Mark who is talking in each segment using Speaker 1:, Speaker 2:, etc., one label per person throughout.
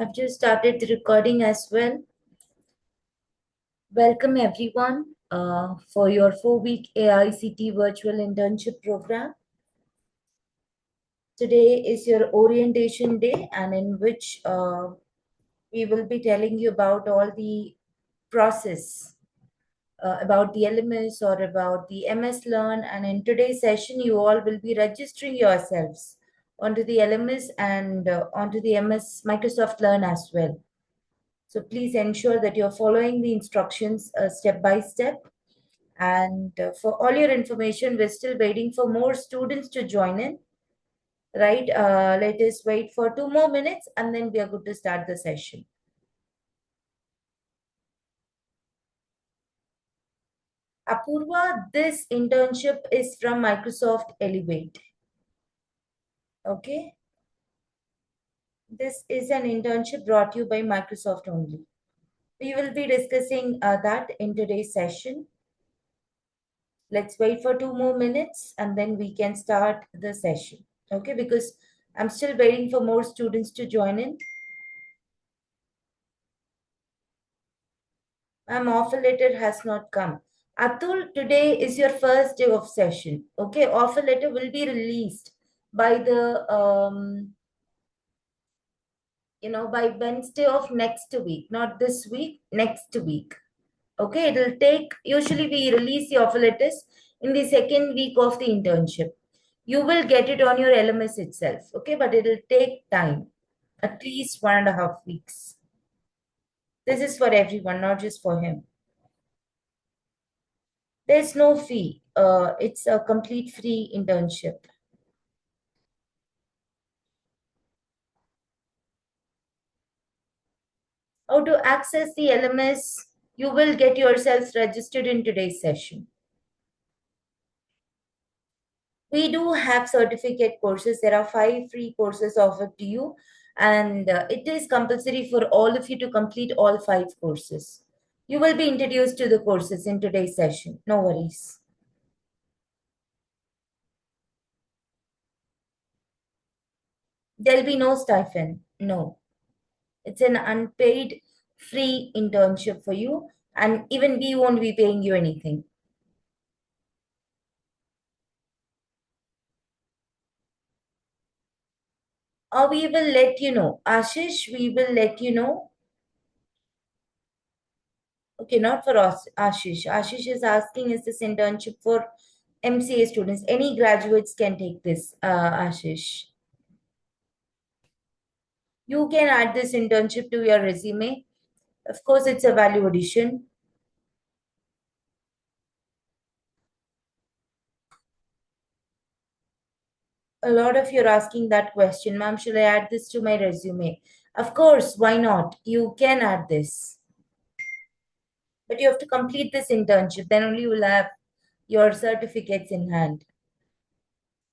Speaker 1: I've just started the recording as well. Welcome everyone for your 4-week AICT virtual internship program. Today is your orientation day, and in which we will be telling you about all the process about the LMS or about the MS Learn. And in today's session, you all will be registering yourselves onto the LMS and onto the MS Microsoft Learn as well. So please ensure that you're following the instructions step by step. And for all your information, we're still waiting for more students to join in, right? Let us wait for 2 more minutes and then we are good to start the session. Apurva, this internship is from Microsoft Elevate. Okay? This is an internship brought to you by Microsoft only. We will be discussing that in today's session. Let's wait for 2 more minutes and then we can start the session. Okay, because I'm still waiting for more students to join in. Offer letter has not come. Atul, today is your first day of session. Okay, offer letter will be released by the by Wednesday of next week, not this week, next week. Okay, it'll take, usually we release the offer letters in the second week of the internship. You will get it on your LMS itself, okay, but it'll take time, at least 1.5 weeks. This is for everyone, not just for him. There's no fee. It's a complete free internship. How to access the LMS? You will get yourselves registered in today's session. We do have certificate courses. There are 5 free courses offered to you, and it is compulsory for all of you to complete all 5 courses. You will be introduced to the courses in today's session. No worries. There'll be no stipend. No. It's an unpaid free internship for you, and even we won't be paying you anything. Or we will let you know. Ashish, we will let you know. Okay, not for us, Ashish. Ashish is asking, is this internship for MCA students? Any graduates can take this, Ashish. You can add this internship to your resume. Of course, it's a value addition. A lot of you are asking that question, ma'am, should I add this to my resume? Of course, why not? You can add this. But you have to complete this internship, then only you will have your certificates in hand.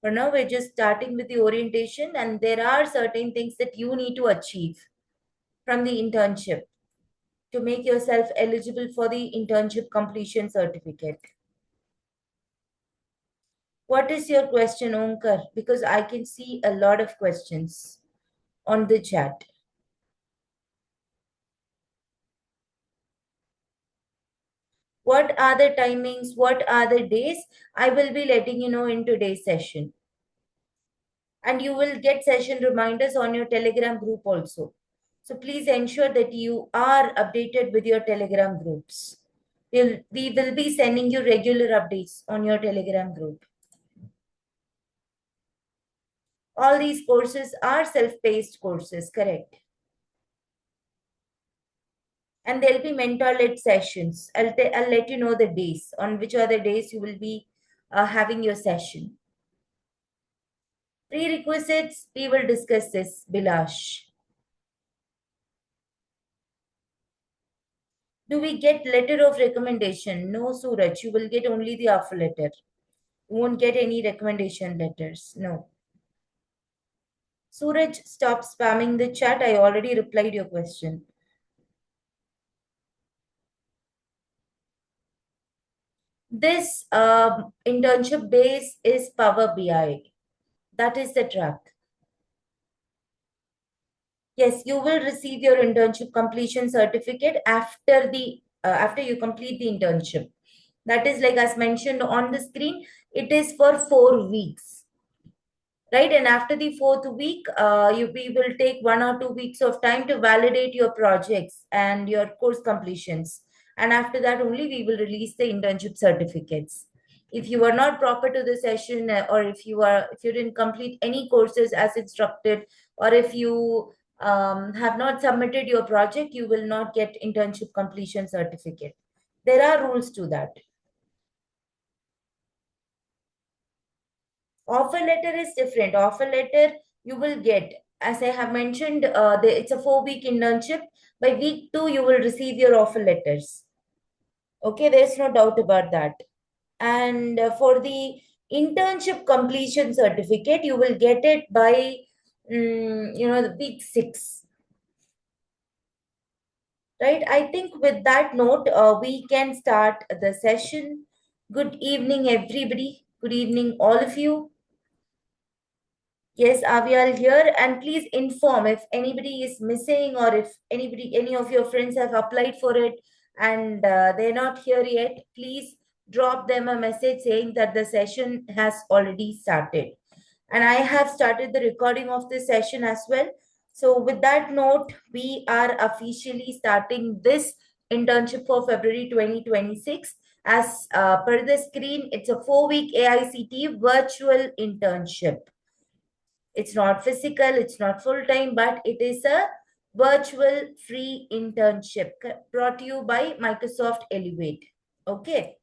Speaker 1: For now, we're just starting with the orientation, and there are certain things that you need to achieve from the internship to make yourself eligible for the internship completion certificate. What is your question, Omkar? Because I can see a lot of questions on the chat. What are the timings? What are the days? I will be letting you know in today's session. And you will get session reminders on your Telegram group also. So please ensure that you are updated with your Telegram groups. We will be sending you regular updates on your Telegram group. All these courses are self-paced courses, correct? And there'll be mentor-led sessions. I'll let you know the days, on which are the days you will be having your session. Prerequisites, we will discuss this, Bilash. Do we get letter of recommendation? No, Suraj, you will get only the offer letter. You won't get any recommendation letters. No. Suraj, stop spamming the chat. I already replied your question. This internship base is Power BI. That is the track. Yes, you will receive your internship completion certificate after the after you complete the internship. That is, like as mentioned on the screen, it is for 4 weeks, right? And after the fourth week, we will take 1 or 2 weeks of time to validate your projects and your course completions. And after that, only we will release the internship certificates. If you are not proper to the session, or if you didn't complete any courses as instructed, or if you have not submitted your project, you will not get internship completion certificate. There are rules to that. Offer letter is different. Offer letter you will get, as I have mentioned, it's a 4 week internship. By week 2, you will receive your offer letters. Okay, there's no doubt about that. And for the internship completion certificate, you will get it by, the week 6. Right? I think with that note, we can start the session. Good evening, everybody. Good evening, all of you. Yes, we are here, and please inform if anybody is missing, or if any of your friends have applied for it and they're not here yet. Please drop them a message saying that the session has already started. And I have started the recording of this session as well. So, with that note, we are officially starting this internship for February 2026. As per the screen, it's a 4 week AICT virtual internship. It's not physical, it's not full time, but it is a virtual free internship brought to you by Microsoft Elevate. Okay,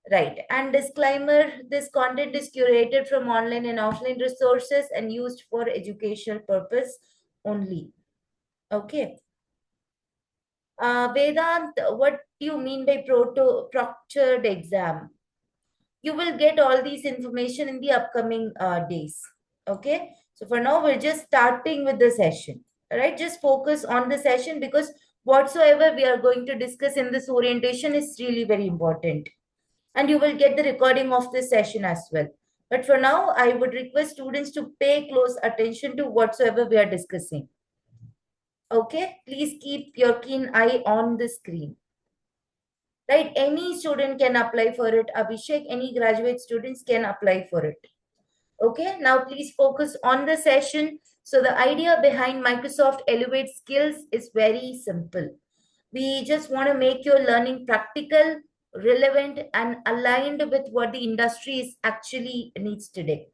Speaker 1: right. And disclaimer, this content is curated from online and offline resources and used for educational purpose only. Okay. Vedant, what do you mean by proctored exam? You will get all these information in the upcoming days. Okay, so for now we're just starting with the session. All right, just focus on the session, because whatsoever we are going to discuss in this orientation is really very important, and you will get the recording of this session as well. But for now, I would request students to pay close attention to whatsoever we are discussing. Okay, please keep your keen eye on the screen. Right, any student can apply for it. Abhishek, any graduate students can apply for it. Okay, now please focus on the session. So the idea behind Microsoft Elevate Skills is very simple. We just want to make your learning practical, relevant, and aligned with what the industry is actually needs today,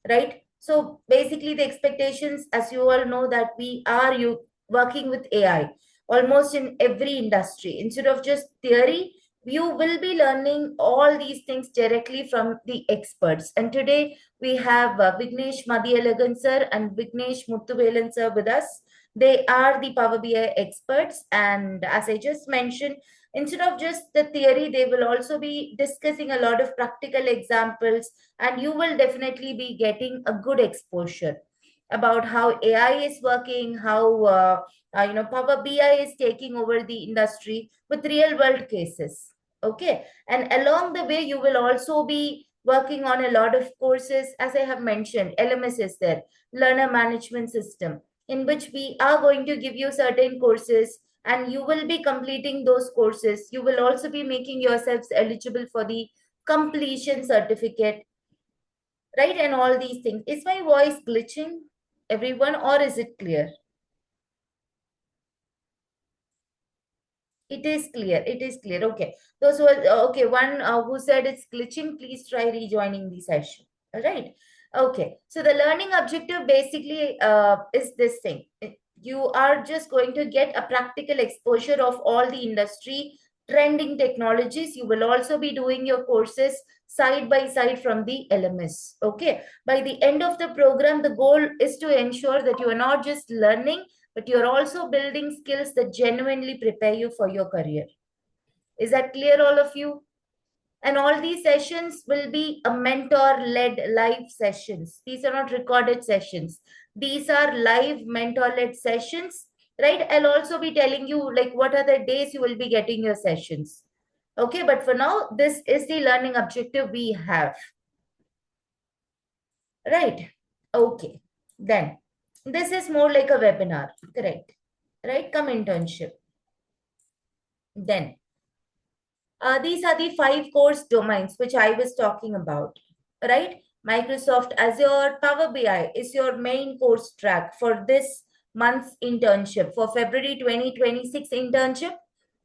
Speaker 1: right? So basically, the expectations, as you all know, that we are you working with AI almost in every industry. Instead of just theory, you will be learning all these things directly from the experts. And today we have Vignesh Madhyalagan sir and Vignesh Muthuvelan sir with us. They are the Power BI experts, and as I just mentioned, instead of just the theory, they will also be discussing a lot of practical examples, and you will definitely be getting a good exposure about how AI is working, how Power BI is taking over the industry with real world cases. Okay, and along the way, you will also be working on a lot of courses. As I have mentioned, LMS is there, Learner Management System, in which we are going to give you certain courses, and you will be completing those courses. You will also be making yourselves eligible for the completion certificate, right? And all these things. Is my voice glitching, everyone, or is it clear? It is clear. It is clear. Okay. Those who are okay, one who said it's glitching, please try rejoining the session. All right. Okay. So the learning objective basically is this thing. You are just going to get a practical exposure of all the industry trending technologies. You will also be doing your courses side by side from the LMS. Okay. By the end of the program, the goal is to ensure that you are not just learning, but you're also building skills that genuinely prepare you for your career. Is that clear, all of you? And all these sessions will be a mentor led live sessions. These are not recorded sessions. These are live mentor led sessions, right? I'll also be telling you like what are the days you will be getting your sessions. Okay, but for now, this is the learning objective we have. Right. Okay. Then This is more like a webinar, correct? Right? Come internship. Then, these are the 5 course domains which I was talking about, right? Microsoft Azure Power BI is your main course track for this month's internship. For February 2026 internship,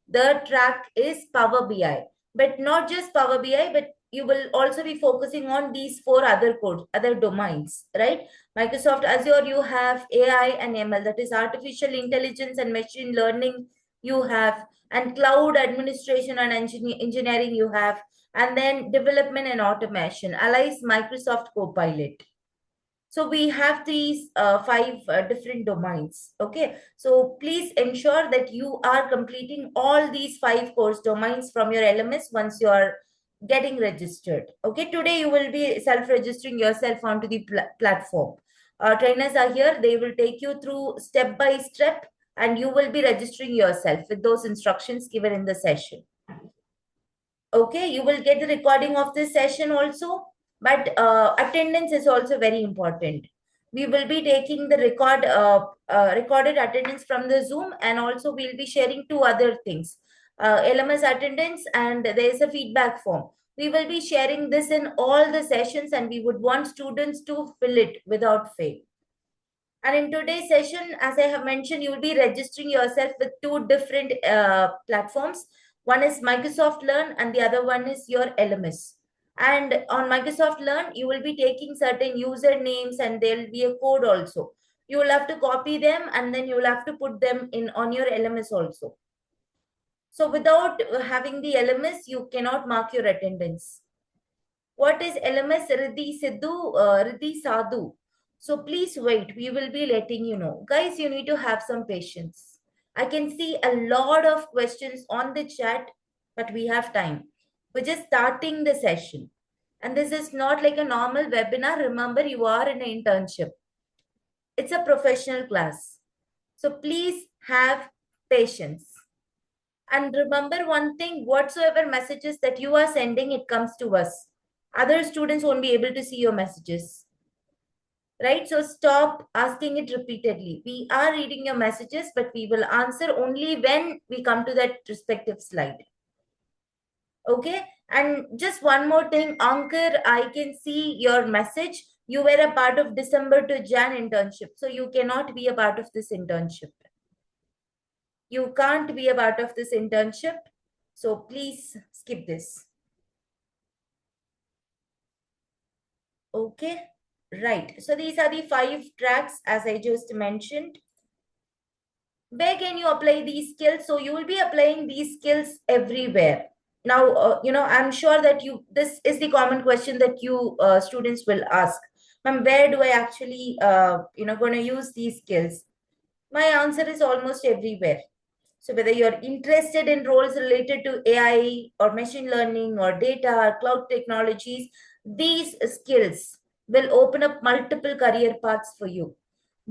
Speaker 1: the track is Power BI, but not just Power BI, but you will also be focusing on these 4 other domains, right? Microsoft Azure, you have AI and ML, that is artificial intelligence and machine learning, you have, and cloud administration and engineering you have, and then development and automation, allies Microsoft Copilot. So we have these 5 different domains. Okay. So please ensure that you are completing all these 5 course domains from your LMS once you are getting registered. Okay. Today you will be self-registering yourself onto the platform. Trainers are here. They will take you through step by step and you will be registering yourself with those instructions given in the session. Okay, you will get the recording of this session also, but attendance is also very important. We will be taking the recorded attendance from the Zoom, and also we'll be sharing 2 other things, LMS attendance, and there is a feedback form. We will be sharing this in all the sessions, and we would want students to fill it without fail. And in today's session, as I have mentioned, you will be registering yourself with 2 different platforms. One is Microsoft Learn and the other one is your LMS. And on Microsoft Learn, you will be taking certain usernames and there will be a code also. You will have to copy them and then you will have to put them in on your LMS also. So without having the LMS, you cannot mark your attendance. What is LMS Riddhi Sidhu, Riddhi Sadhu? So please wait, we will be letting you know. Guys, you need to have some patience. I can see a lot of questions on the chat, but we have time. We're just starting the session. And this is not like a normal webinar. Remember, you are in an internship. It's a professional class. So please have patience. And remember one thing, whatsoever messages that you are sending, it comes to us. Other students won't be able to see your messages. Right? So stop asking it repeatedly. We are reading your messages, but we will answer only when we come to that respective slide. Okay? And just one more thing, Ankur, I can see your message. You were a part of December to Jan internship. So you cannot be a part of this internship. You can't be a part of this internship. So please skip this. Okay, right. So these are the 5 tracks as I just mentioned. Where can you apply these skills? So you will be applying these skills everywhere. Now, I'm sure that this is the common question that you students will ask. Ma'am, where do I actually, going to use these skills? My answer is almost everywhere. So whether you're interested in roles related to AI or machine learning or data or cloud technologies, these skills will open up multiple career paths for you.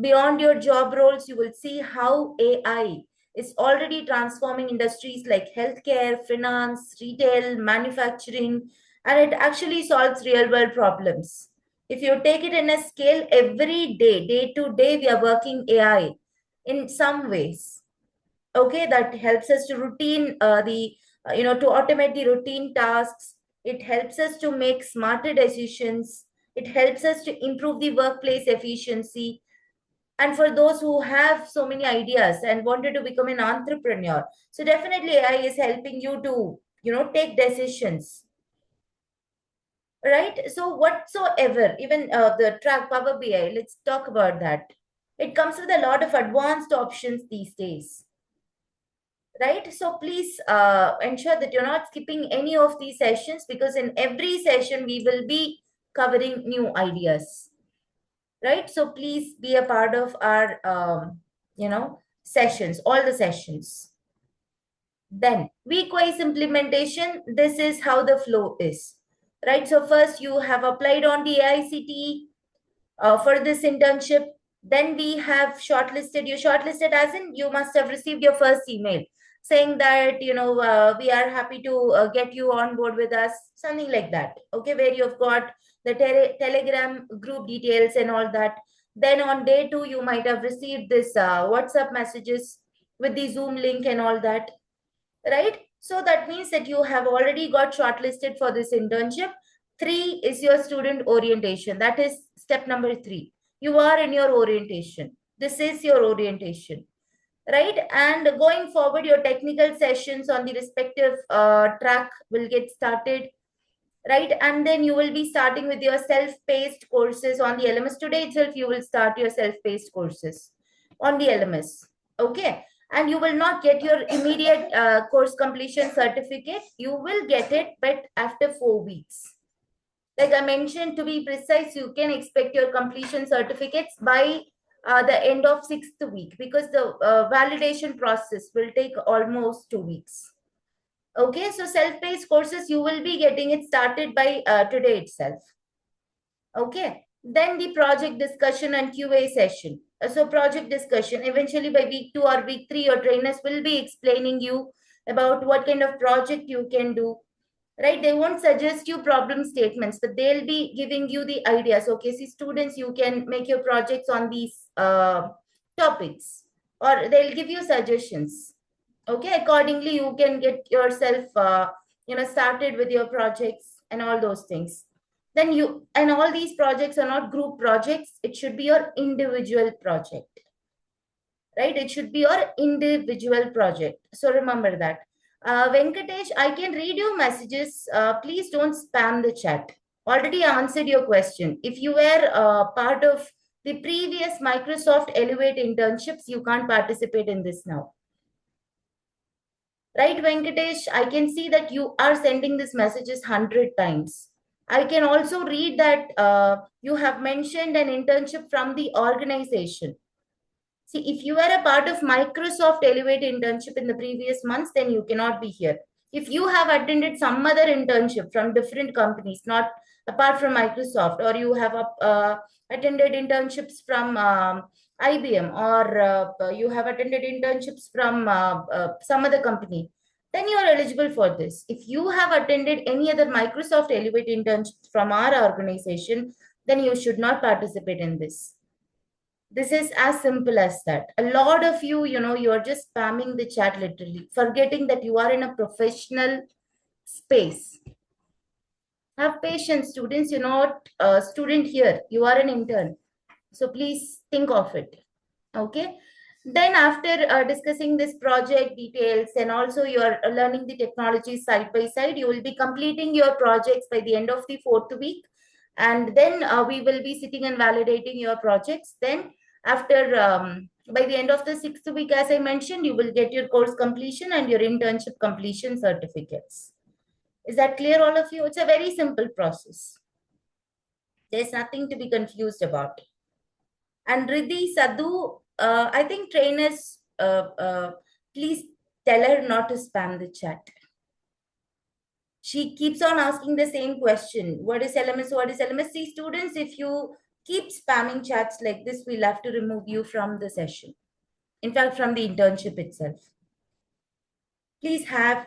Speaker 1: Beyond your job roles, you will see how AI is already transforming industries like healthcare, finance, retail, manufacturing, and it actually solves real world problems. If you take it in a scale, every day, day to day, we are working AI in some ways. Okay, that helps us to routine to automate the routine tasks. It helps us to make smarter decisions. It helps us to improve the workplace efficiency. And for those who have so many ideas and wanted to become an entrepreneur, so definitely AI is helping you to take decisions, right? So whatsoever, even the track Power BI, let's talk about that. It comes with a lot of advanced options these days, right? So please ensure that you're not skipping any of these sessions, because in every session we will be covering new ideas, right? So please be a part of our sessions, all the sessions. Then week-wise implementation, this is how the flow is, right? So first you have applied on the AICTE for this internship. Then we have shortlisted you. Shortlisted as in you must have received your first email saying that we are happy to get you on board with us, something like that. Okay, where you've got the telegram group details and all that. Then on day 2, you might have received this WhatsApp messages with the Zoom link and all that, right? So that means that you have already got shortlisted for this internship. 3 is your student orientation. That is step number 3. You are in your orientation. This is your orientation, right? And going forward, your technical sessions on the respective track will get started, right? And then you will be starting with your self-paced courses on the LMS. Today itself, you will start your self-paced courses on the LMS. Okay. And you will not get your immediate course completion certificate. You will get it, but after 4 weeks. Like I mentioned, to be precise, you can expect your completion certificates by the end of 6th week, because the validation process will take almost 2 weeks. Okay, so self-paced courses, you will be getting it started by today itself. Okay, then the project discussion and QA session. So project discussion, eventually by week 2 or week 3, your trainers will be explaining you about what kind of project you can do, right? They won't suggest you problem statements, but they'll be giving you the ideas. Okay, see, students, you can make your projects on these topics, or they'll give you suggestions. Okay, accordingly you can get yourself started with your projects and all those things. Then you, and all these projects are not group projects, it should be your individual project, right? It should be your individual project, so remember that. Venkatesh, I can read your messages. Please don't spam the chat. Already answered your question. If you were part of the previous Microsoft Elevate internships, you can't participate in this now. Right, Venkatesh? I can see that you are sending these messages 100 times. I can also read that you have mentioned an internship from the organization. See, if you were a part of Microsoft Elevate internship in the previous months, then you cannot be here. If you have attended some other internship from different companies, not apart from Microsoft, or you have attended internships from IBM, or you have attended internships from some other company, then you are eligible for this. If you have attended any other Microsoft Elevate internship from our organization, then you should not participate in this. This is as simple as that. A lot of you, you're just spamming the chat literally, forgetting that you are in a professional space. Have patience, students. You're not a student here. You are an intern. So please think of it. Okay. Then after discussing this project details, and also you're learning the technology side by side, you will be completing your projects by the end of the 4th week. And then we will be sitting and validating your projects. Then after, by the end of the 6th week, as I mentioned, you will get your course completion and your internship completion certificates. Is that clear, all of you? It's a very simple process. There's nothing to be confused about. And Riddhi, Sadhu, I think trainers, please tell her not to spam the chat. She keeps on asking the same question. What is LMS? What is LMS? See, students, if you keep spamming chats like this, we'll have to remove you from the session. In fact, from the internship itself. Please have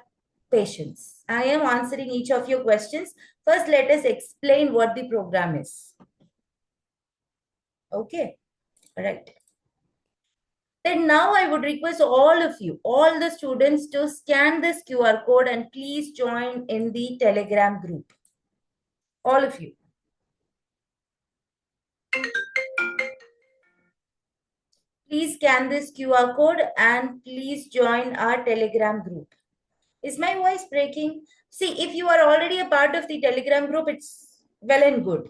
Speaker 1: patience. I am answering each of your questions. First, let us explain what the program is. Okay, all right. Then now I would request all of you, all the students, to scan this QR code and please join in the Telegram group. All of you. Please scan this QR code and please join our Telegram group. Is my voice breaking? See, if you are already a part of the Telegram group, it's well and good,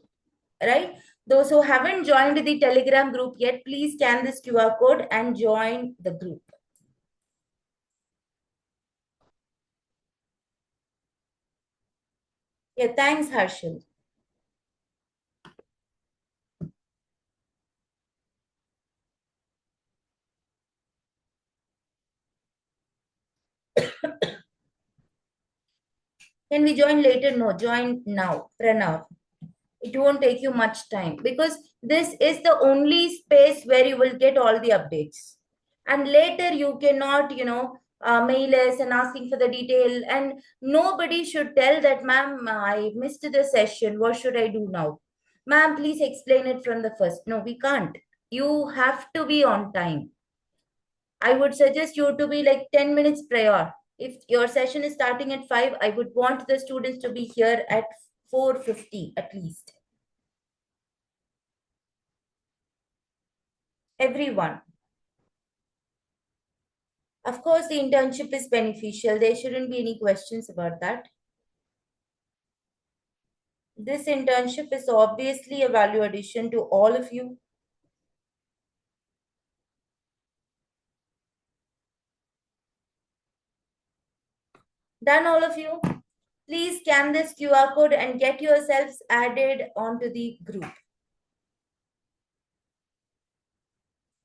Speaker 1: right? Those who haven't joined the Telegram group yet, please scan this QR code and join the group. Yeah, thanks, Harshal. Can we join later? No, join now, Pranav. It won't take you much time, because this is the only space where you will get all the updates. And later you cannot, mail us and asking for the detail. And nobody should tell that, ma'am, I missed the session. What should I do now? Ma'am, please explain it from the first. No, we can't. You have to be on time. I would suggest you to be like 10 minutes prior. If your session is starting at 5, I would want the students to be here at 4:50 at least. Everyone. Of course, the internship is beneficial. There shouldn't be any questions about that. This internship is obviously a value addition to all of you. Done, all of you? Please scan this QR code and get yourselves added onto the group.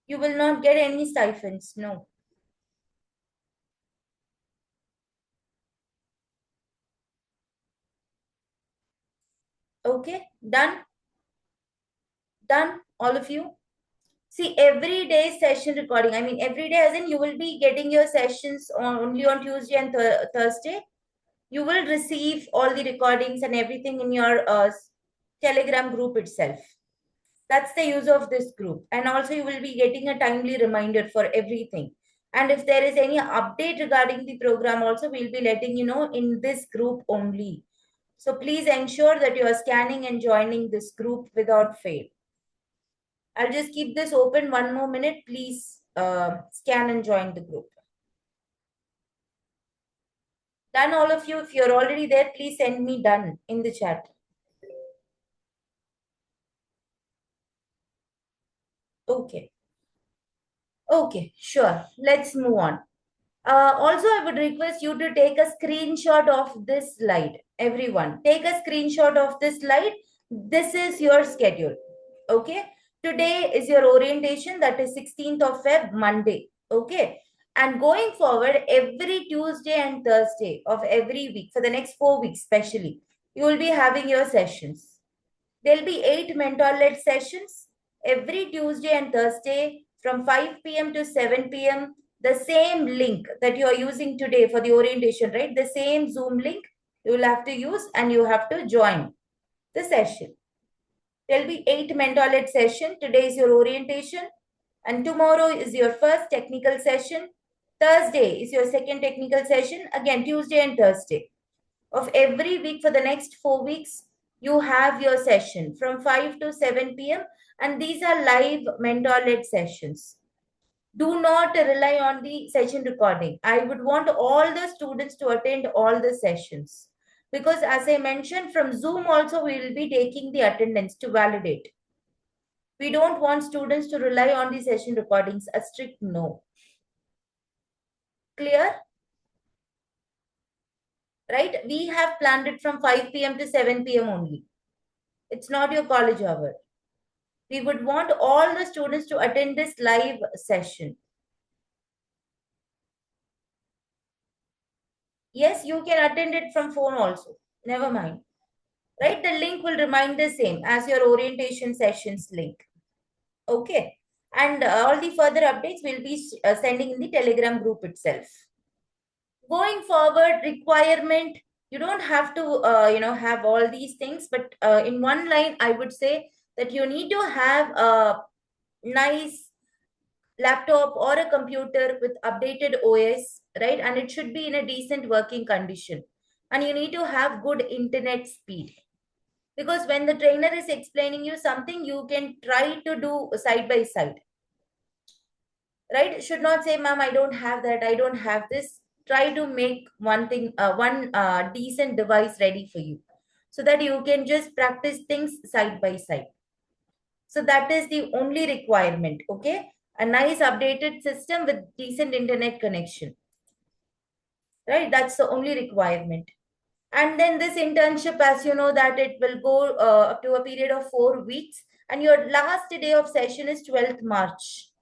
Speaker 1: You will not get any stipends, no. Okay, done? Done, all of you? See, every day session recording. I mean, every day, as in you will be getting your sessions only on Tuesday and Thursday. You will receive all the recordings and everything in your Telegram group itself. That's the use of this group. And also, you will be getting a timely reminder for everything. And if there is any update regarding the program, also, we'll be letting you know in this group only. So please ensure that you are scanning and joining this group without fail. I'll just keep this open one more minute. Please scan and join the group. Done, all of you. If you're already there, please send me done in the chat. Okay. Okay, sure. Let's move on. Also, I would request you to take a screenshot of this slide. Everyone, take a screenshot of this slide. This is your schedule. Okay. Today is your orientation. That is 16th of Feb, Monday. Okay. And going forward, every Tuesday and Thursday of every week, for the next 4 weeks especially, you will be having your sessions. There'll be 8 mentor-led sessions every Tuesday and Thursday from 5 p.m. to 7 p.m. The same link that you are using today for the orientation, right? The same Zoom link you will have to use and you have to join the session. There'll be 8 mentor-led session. Today is your orientation and tomorrow is your first technical session. Thursday is your second technical session. Again, Tuesday and Thursday. Of every week for the next 4 weeks, you have your session from 5 to 7 p.m. And these are live mentor-led sessions. Do not rely on the session recording. I would want all the students to attend all the sessions. Because as I mentioned, from Zoom also we will be taking the attendance to validate. We don't want students to rely on the session recordings. A strict no. Clear? Right? We have planned it from 5 p.m. to 7 p.m. only. It's not your college hour. We would want all the students to attend this live session. Yes, you can attend it from phone also. Never mind. Right? The link will remain the same as your orientation sessions link. Okay. And all the further updates will be sending in the Telegram group itself. Going forward, requirement, you don't have to, have all these things, but in one line, I would say that you need to have a nice laptop or a computer with updated OS, right? And it should be in a decent working condition. And you need to have good internet speed. Because when the trainer is explaining you something, you can try to do side by side. Right? Should not say, ma'am, I don't have that, I don't have this. Try to make one decent device ready for you so that you can just practice things side by side. So that is the only requirement, okay? A nice updated system with decent internet connection. Right? That's the only requirement. And then this internship, as you know, that it will go up to a period of 4 weeks. And your last day of session is 12th March.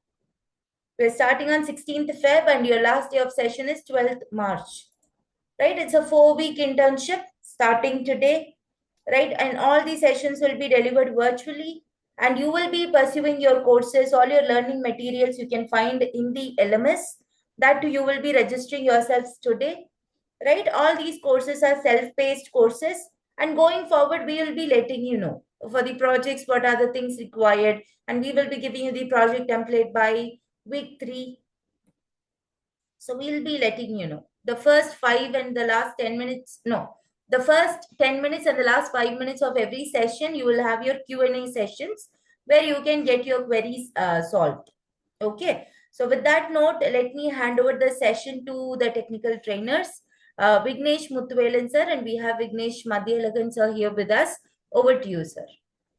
Speaker 1: We're starting on 16th Feb and your last day of session is 12th March. Right? It's a 4-week internship starting today. Right? And all these sessions will be delivered virtually. And you will be pursuing your courses, all your learning materials you can find in the LMS. That you will be registering yourselves today. Right? All these courses are self-paced courses. And going forward, we will be letting you know. for the projects, what are the things required, and we will be giving you the project template by week 3. So we'll be letting you know the first 5 and the last 10 minutes. No, the first 10 minutes and the last 5 minutes of every session, you will have your Q&A sessions where you can get your queries solved. Okay. So with that note, let me hand over the session to the technical trainers, Vignesh Muthuvelan sir, and we have Vignesh Madhyalagan sir here with us. Over to you, sir.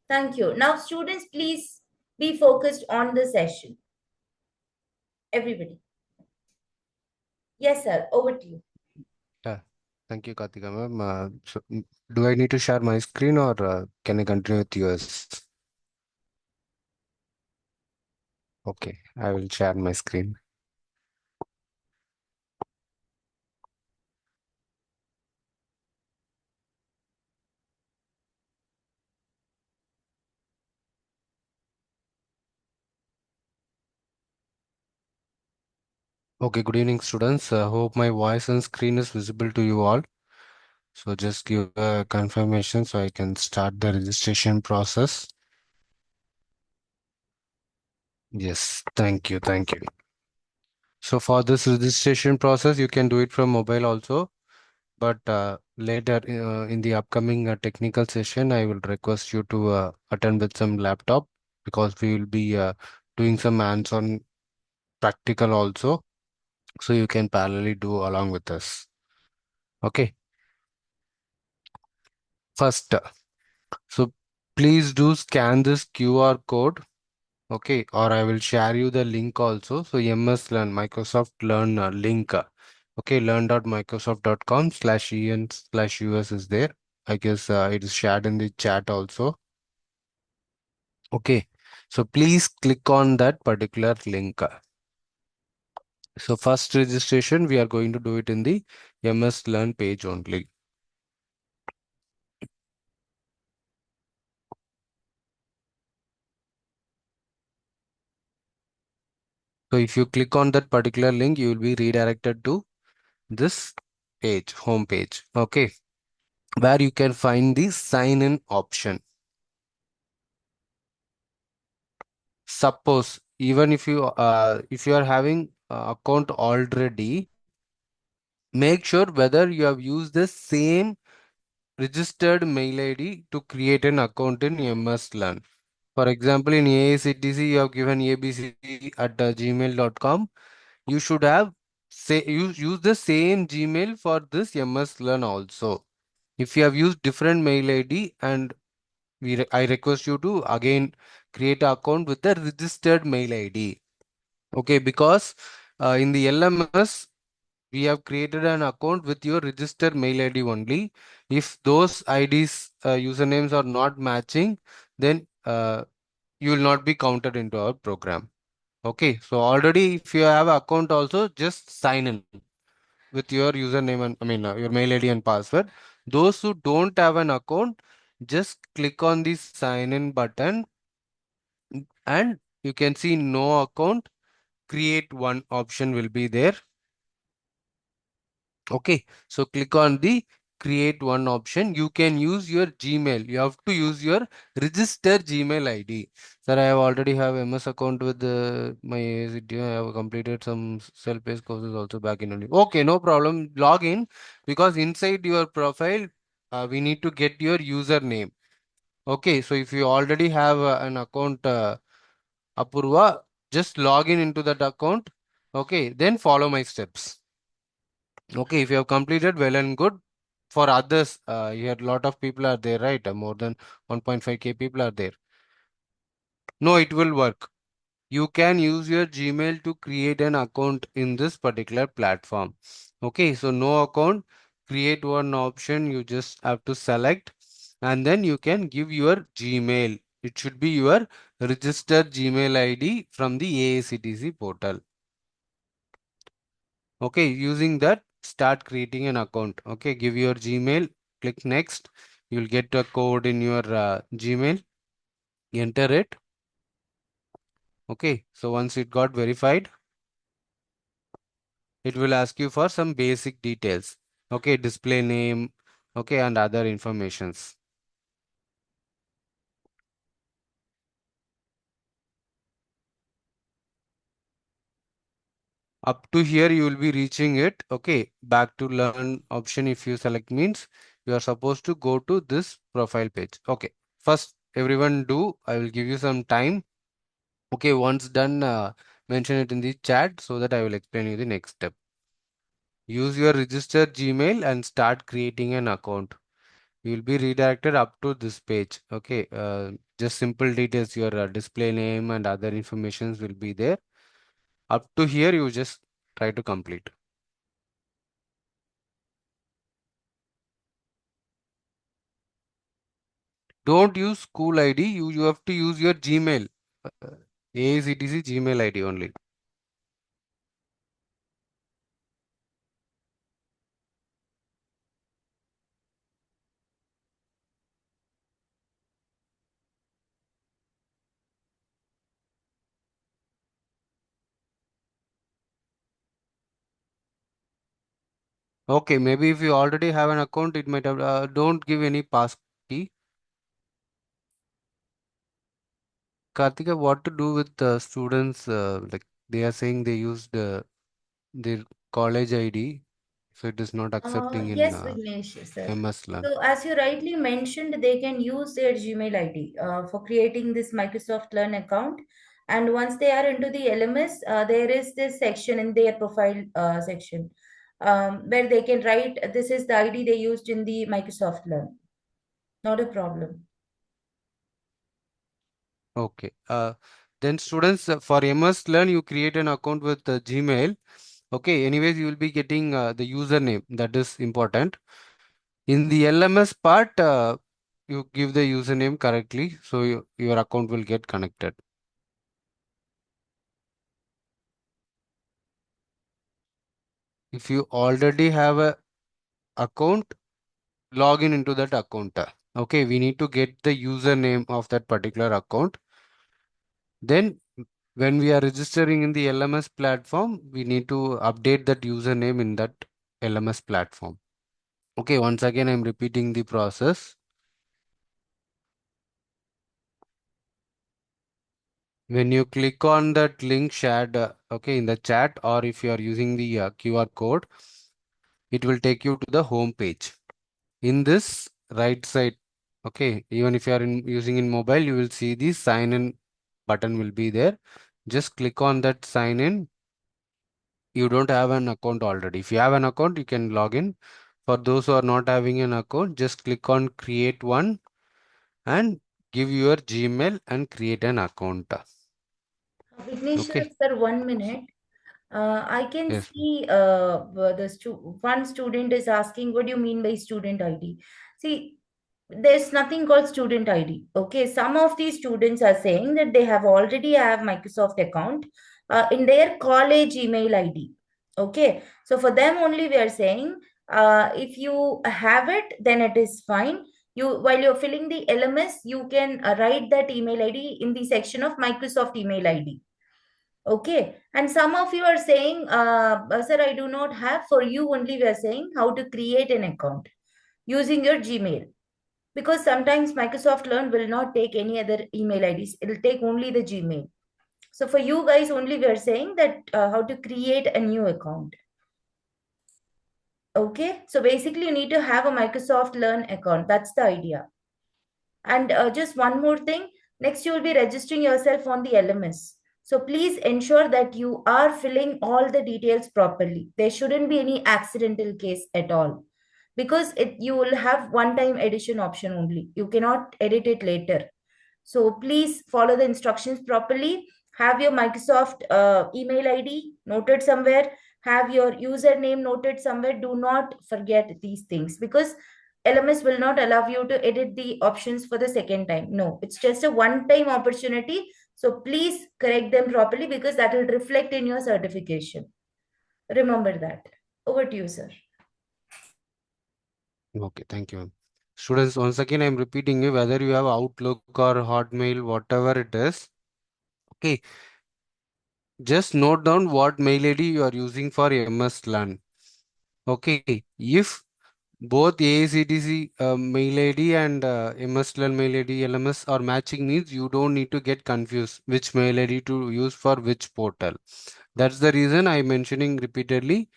Speaker 1: Thank you. Now, students, please be focused on the session. Everybody. Yes, sir. Over to you.
Speaker 2: Yeah, thank you, Kartika ma'am. Do I need to share my screen or can I continue with yours? Okay, I will share my screen. Okay, good evening, students. Hope my voice and screen is visible to you all. So just give a confirmation so I can start the registration process. Yes, thank you, thank you. So for this registration process, you can do it from mobile also. But later in the upcoming technical session, I will request you to attend with some laptop because we will be doing some hands-on practical also. So you can parallelly do along with us. Okay. First, so please do scan this QR code. Okay. Or I will share you the link also. So MS Learn, Microsoft Learn link. Okay. learn.microsoft.com/en/us is there. I guess it is shared in the chat also. Okay, so please click on that particular link. So first registration, we are going to do it in the MS Learn page only. So if you click on that particular link, you will be redirected to this page, home page. Okay, where you can find the sign in option. Suppose even if you are having account already, make sure whether you have used the same registered mail ID to create an account in MS Learn. For example, in AICTC, you have given abc at gmail.com. You should have use the same Gmail for this MS Learn also. If you have used different mail ID, and I request you to again create an account with the registered mail ID. Okay, because in the LMS, we have created an account with your registered mail ID only. If those IDs, usernames are not matching, then you will not be counted into our program. Okay, so already if you have account also, just sign in with your username and your mail ID and password. Those who don't have an account, just click on the sign in button and you can see no account, create one option will be there. Okay, so click on the create one option. You can use your Gmail. You have to use your register Gmail ID. Sir, I have already have MS account with my ACT. I have completed some self-paced courses also back in India. Okay, no problem. Log in because inside your profile, we need to get your username. Okay, so if you already have an account, Apurva, just log in into that account. Okay, then follow my steps. Okay, if you have completed, well and good. For others, here a lot of people are there, right? More than 1.5K people are there. No, it will work. You can use your Gmail to create an account in this particular platform. Okay, so no account, create one option. You just have to select and then you can give your Gmail. It should be your registered Gmail ID from the AICTC portal. Okay, using that, start creating an account. Okay, give your Gmail, click next. You'll get a code in your Gmail, enter it. Okay, so once it got verified, it will ask you for some basic details. Okay, display name, okay, and other informations. Up to here, you will be reaching it. Okay, back to learn option. If you select means you are supposed to go to this profile page. Okay, first everyone do. I will give you some time. Okay, once done, mention it in the chat so that I will explain you the next step. Use your registered Gmail and start creating an account. You will be redirected up to this page. Okay, just simple details, your display name and other informations will be there. Up to here, you just try to complete. Don't use school ID. You have to use your Gmail. Uh, AICTC Gmail ID only. Okay, maybe if you already have an account, it might have. Don't give any pass key. Kartika, what to do with students? Like they are saying they used their college ID, so it is not accepting in
Speaker 1: Yes, Vignesh, sir.
Speaker 2: MS Learn.
Speaker 1: So, as you rightly mentioned, they can use their Gmail ID for creating this Microsoft Learn account. And once they are into the LMS, there is this section in their profile section where they can write this is the ID they used in the Microsoft Learn. Not a problem.
Speaker 2: Okay. Then students for MS Learn, you create an account with Gmail. Okay. Anyways, you will be getting the username. That is important. In the LMS part, you give the username correctly, so your account will get connected. If you already have a account, log in into that account. Okay, we need to get the username of that particular account. Then, when we are registering in the LMS platform, we need to update that username in that LMS platform. Okay, once again, I'm repeating the process. When you click on that link shared, okay, in the chat, or if you are using the QR code, it will take you to the home page. In this right side, okay, even if you are using in mobile, you will see the sign in button will be there. Just click on that sign in. You don't have an account already. If you have an account, you can log in. For those who are not having an account, just click on create one and give your Gmail and create an account.
Speaker 1: Vignesh,
Speaker 2: Okay.
Speaker 1: sir, 1 minute. I can
Speaker 2: Yes.
Speaker 1: see one student is asking, what do you mean by student ID? See, there's nothing called student ID. Okay, some of these students are saying that they have already have Microsoft account in their college email ID. Okay, so for them only we are saying if you have it, then it is fine. You while you're filling the LMS, you can write that email ID in the section of Microsoft email ID. Okay, and some of you are saying, sir, I do not have. For you only, we are saying how to create an account using your Gmail, because sometimes Microsoft Learn will not take any other email IDs. It will take only the Gmail. So for you guys only, we are saying that how to create a new account. Okay, so basically, you need to have a Microsoft Learn account. That's the idea. And just one more thing, next you will be registering yourself on the LMS. So please ensure that you are filling all the details properly. There shouldn't be any accidental case at all, because you will have one time edition option only. You cannot edit it later. So please follow the instructions properly. Have your Microsoft email ID noted somewhere. Have your username noted somewhere. Do not forget these things, because LMS will not allow you to edit the options for the second time. No, it's just a one time opportunity. So please correct them properly, because that will reflect in your certification. Remember that. Over to you, sir.
Speaker 2: Okay, thank you. Students, once again, I'm repeating you whether you have Outlook or Hotmail, whatever it is. Okay, just note down what mail ID you are using for MS Learn. Okay, if both AACTC mail ID and MS Learn mail ID LMS are matching means you don't need to get confused which mail ID to use for which portal. That's the reason I'm mentioning repeatedly.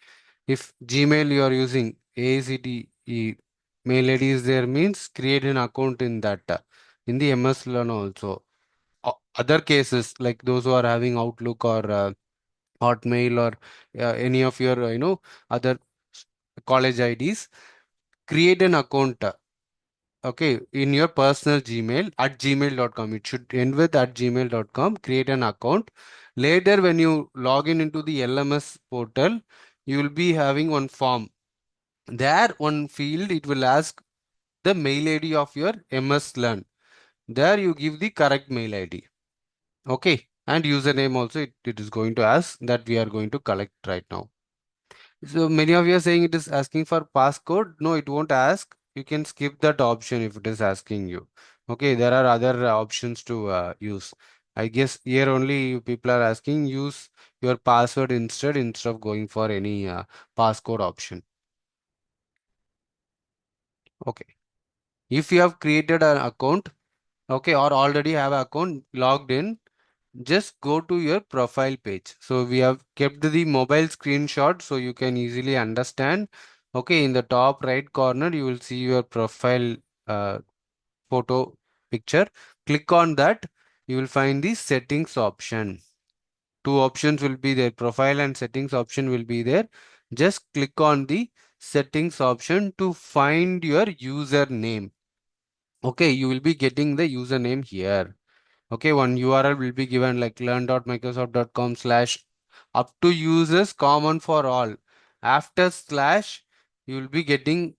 Speaker 2: If Gmail you are using AACTE mail ID is there means create an account in that in the MS Learn also. Other cases like those who are having Outlook or Hotmail or any of your other s- college IDs, create an account. Okay, in your personal Gmail at gmail.com. It should end with at gmail.com. Create an account. Later, when you log in into the LMS portal, you will be having one form. There, one field, it will ask the mail ID of your MS Learn. There, you give the correct mail ID. Okay, and username also, it is going to ask that we are going to collect right now. So many of you are saying it is asking for passcode. No, it won't ask. You can skip that option if it is asking you. Okay, there are other options to use. I guess here only you people are asking use your password instead of going for any passcode option. Okay. If you have created an account, okay, or already have an account logged in, just go to your profile page. So we have kept the mobile screenshot so you can easily understand. Okay, in the top right corner, you will see your profile uh, photo picture. Click on that. You will find the settings option. Two options will be there. Profile and settings option will be there. Just click on the settings option to find your username. Okay, you will be getting the username here. Okay, one URL will be given like learn.microsoft.com/ up to users common for all. After slash, you will be getting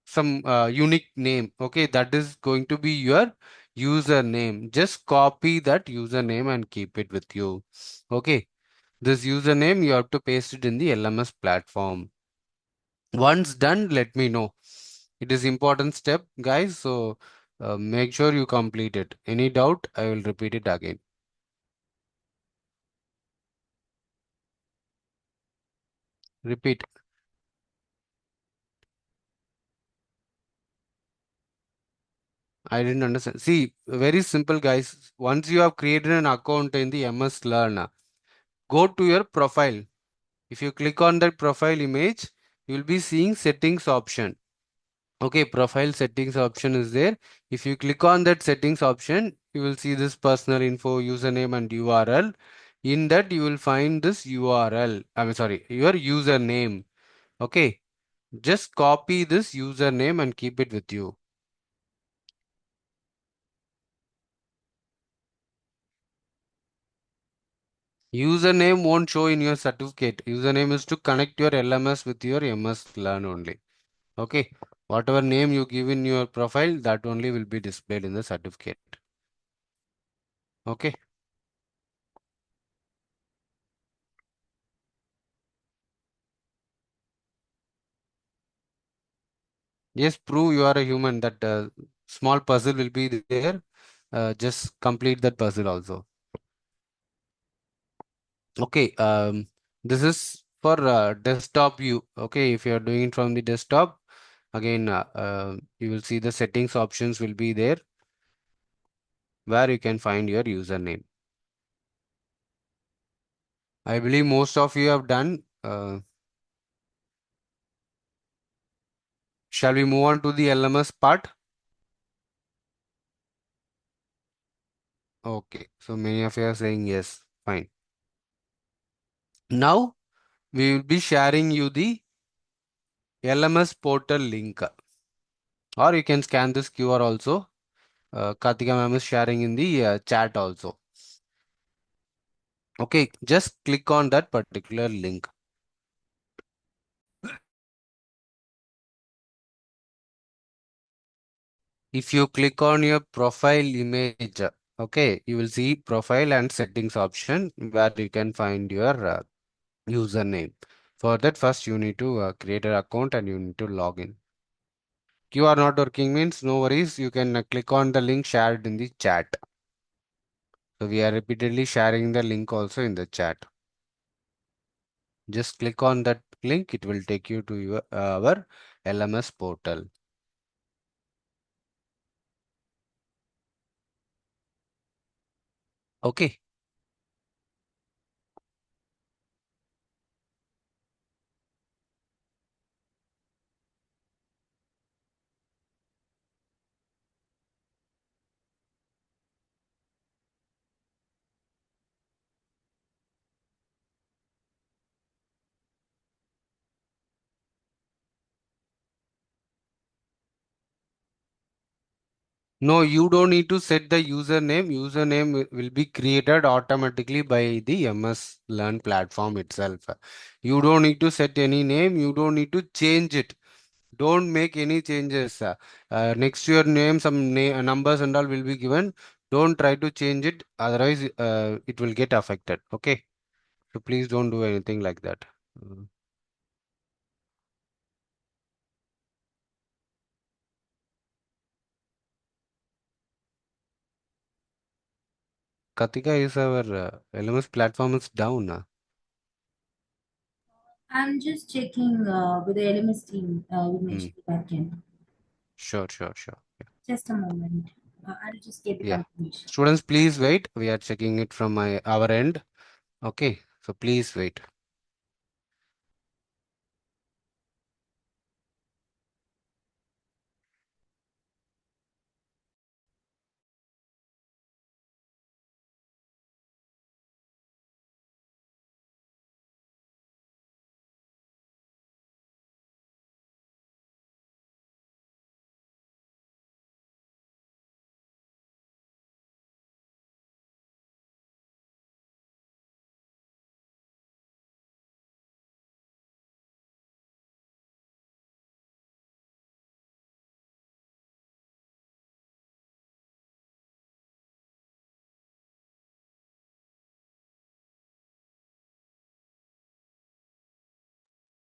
Speaker 2: some unique name. Okay, that is going to be your username. Just copy that username and keep it with you. Okay, this username you have to paste it in the LMS platform. Once done, let me know. It is important step, guys. So make sure you complete it. Any doubt, I will repeat it again. Repeat. I didn't understand. See, very simple, guys. Once you have created an account in the MS Learn, go to your profile. If you click on that profile image, you will be seeing settings option. Okay, profile settings option is there. If you click on that settings option, you will see this personal info, username and URL. In that, you will find this URL. I'm sorry, your username. Okay, just copy this username and keep it with you. Username won't show in your certificate. Username is to connect your LMS with your MS Learn only. Okay. Whatever name you give in your profile, that only will be displayed in the certificate. Okay. Yes, prove you are a human. That small puzzle will be there. Just complete that puzzle also. Okay. This is for desktop view. Okay. If you are doing it from the desktop, again, you will see the settings options will be there where you can find your username. I believe most of you have done. Shall we move on to the LMS part? Okay, so many of you are saying yes. Fine. Now we will be sharing you the LMS portal link, or you can scan this QR also. Kartika ma'am is sharing in the chat also. Okay, just click on that particular link. If you click on your profile image, okay, you will see profile and settings option where you can find your username. For that, first you need to create an account and you need to log in. QR not working means no worries. You can click on the link shared in the chat. So we are repeatedly sharing the link also in the chat. Just click on that link, it will take you to our LMS portal. Okay. No, you don't need to set the username. Username will be created automatically by the MS Learn platform itself. You don't need to set any name. You don't need to change it. Don't make any changes. Next to your name, some numbers and all will be given. Don't try to change it. Otherwise, it will get affected. Okay. So please don't do anything like that. Mm. Katika is our LMS platform is down.
Speaker 1: I'm just checking with the LMS team. You
Speaker 2: Mm.
Speaker 1: mentioned the backend.
Speaker 2: Sure, sure, sure.
Speaker 1: Just a moment. I'll just get the
Speaker 2: Yeah.
Speaker 1: confirmation.
Speaker 2: Students, please wait. We are checking it from our end. Okay. So please wait.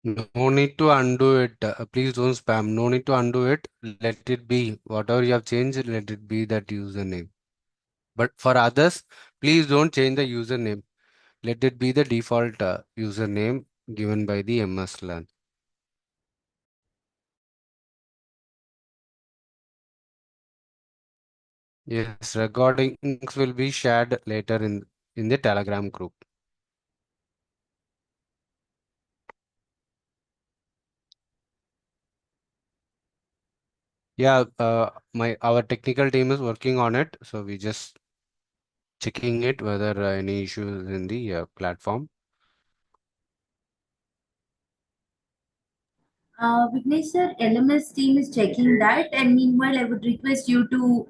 Speaker 2: No need to undo it. Please don't spam. No need to undo it. Let it be. Whatever you have changed, let it be that username. But for others, please don't change the username. Let it be the default username given by the MS Learn. Yes, recordings will be shared later in the Telegram group. Yeah, my our technical team is working on it, so we just checking it whether any issues in the platform.
Speaker 1: Vignesh sir, LMS team is checking that, and meanwhile, I would request you to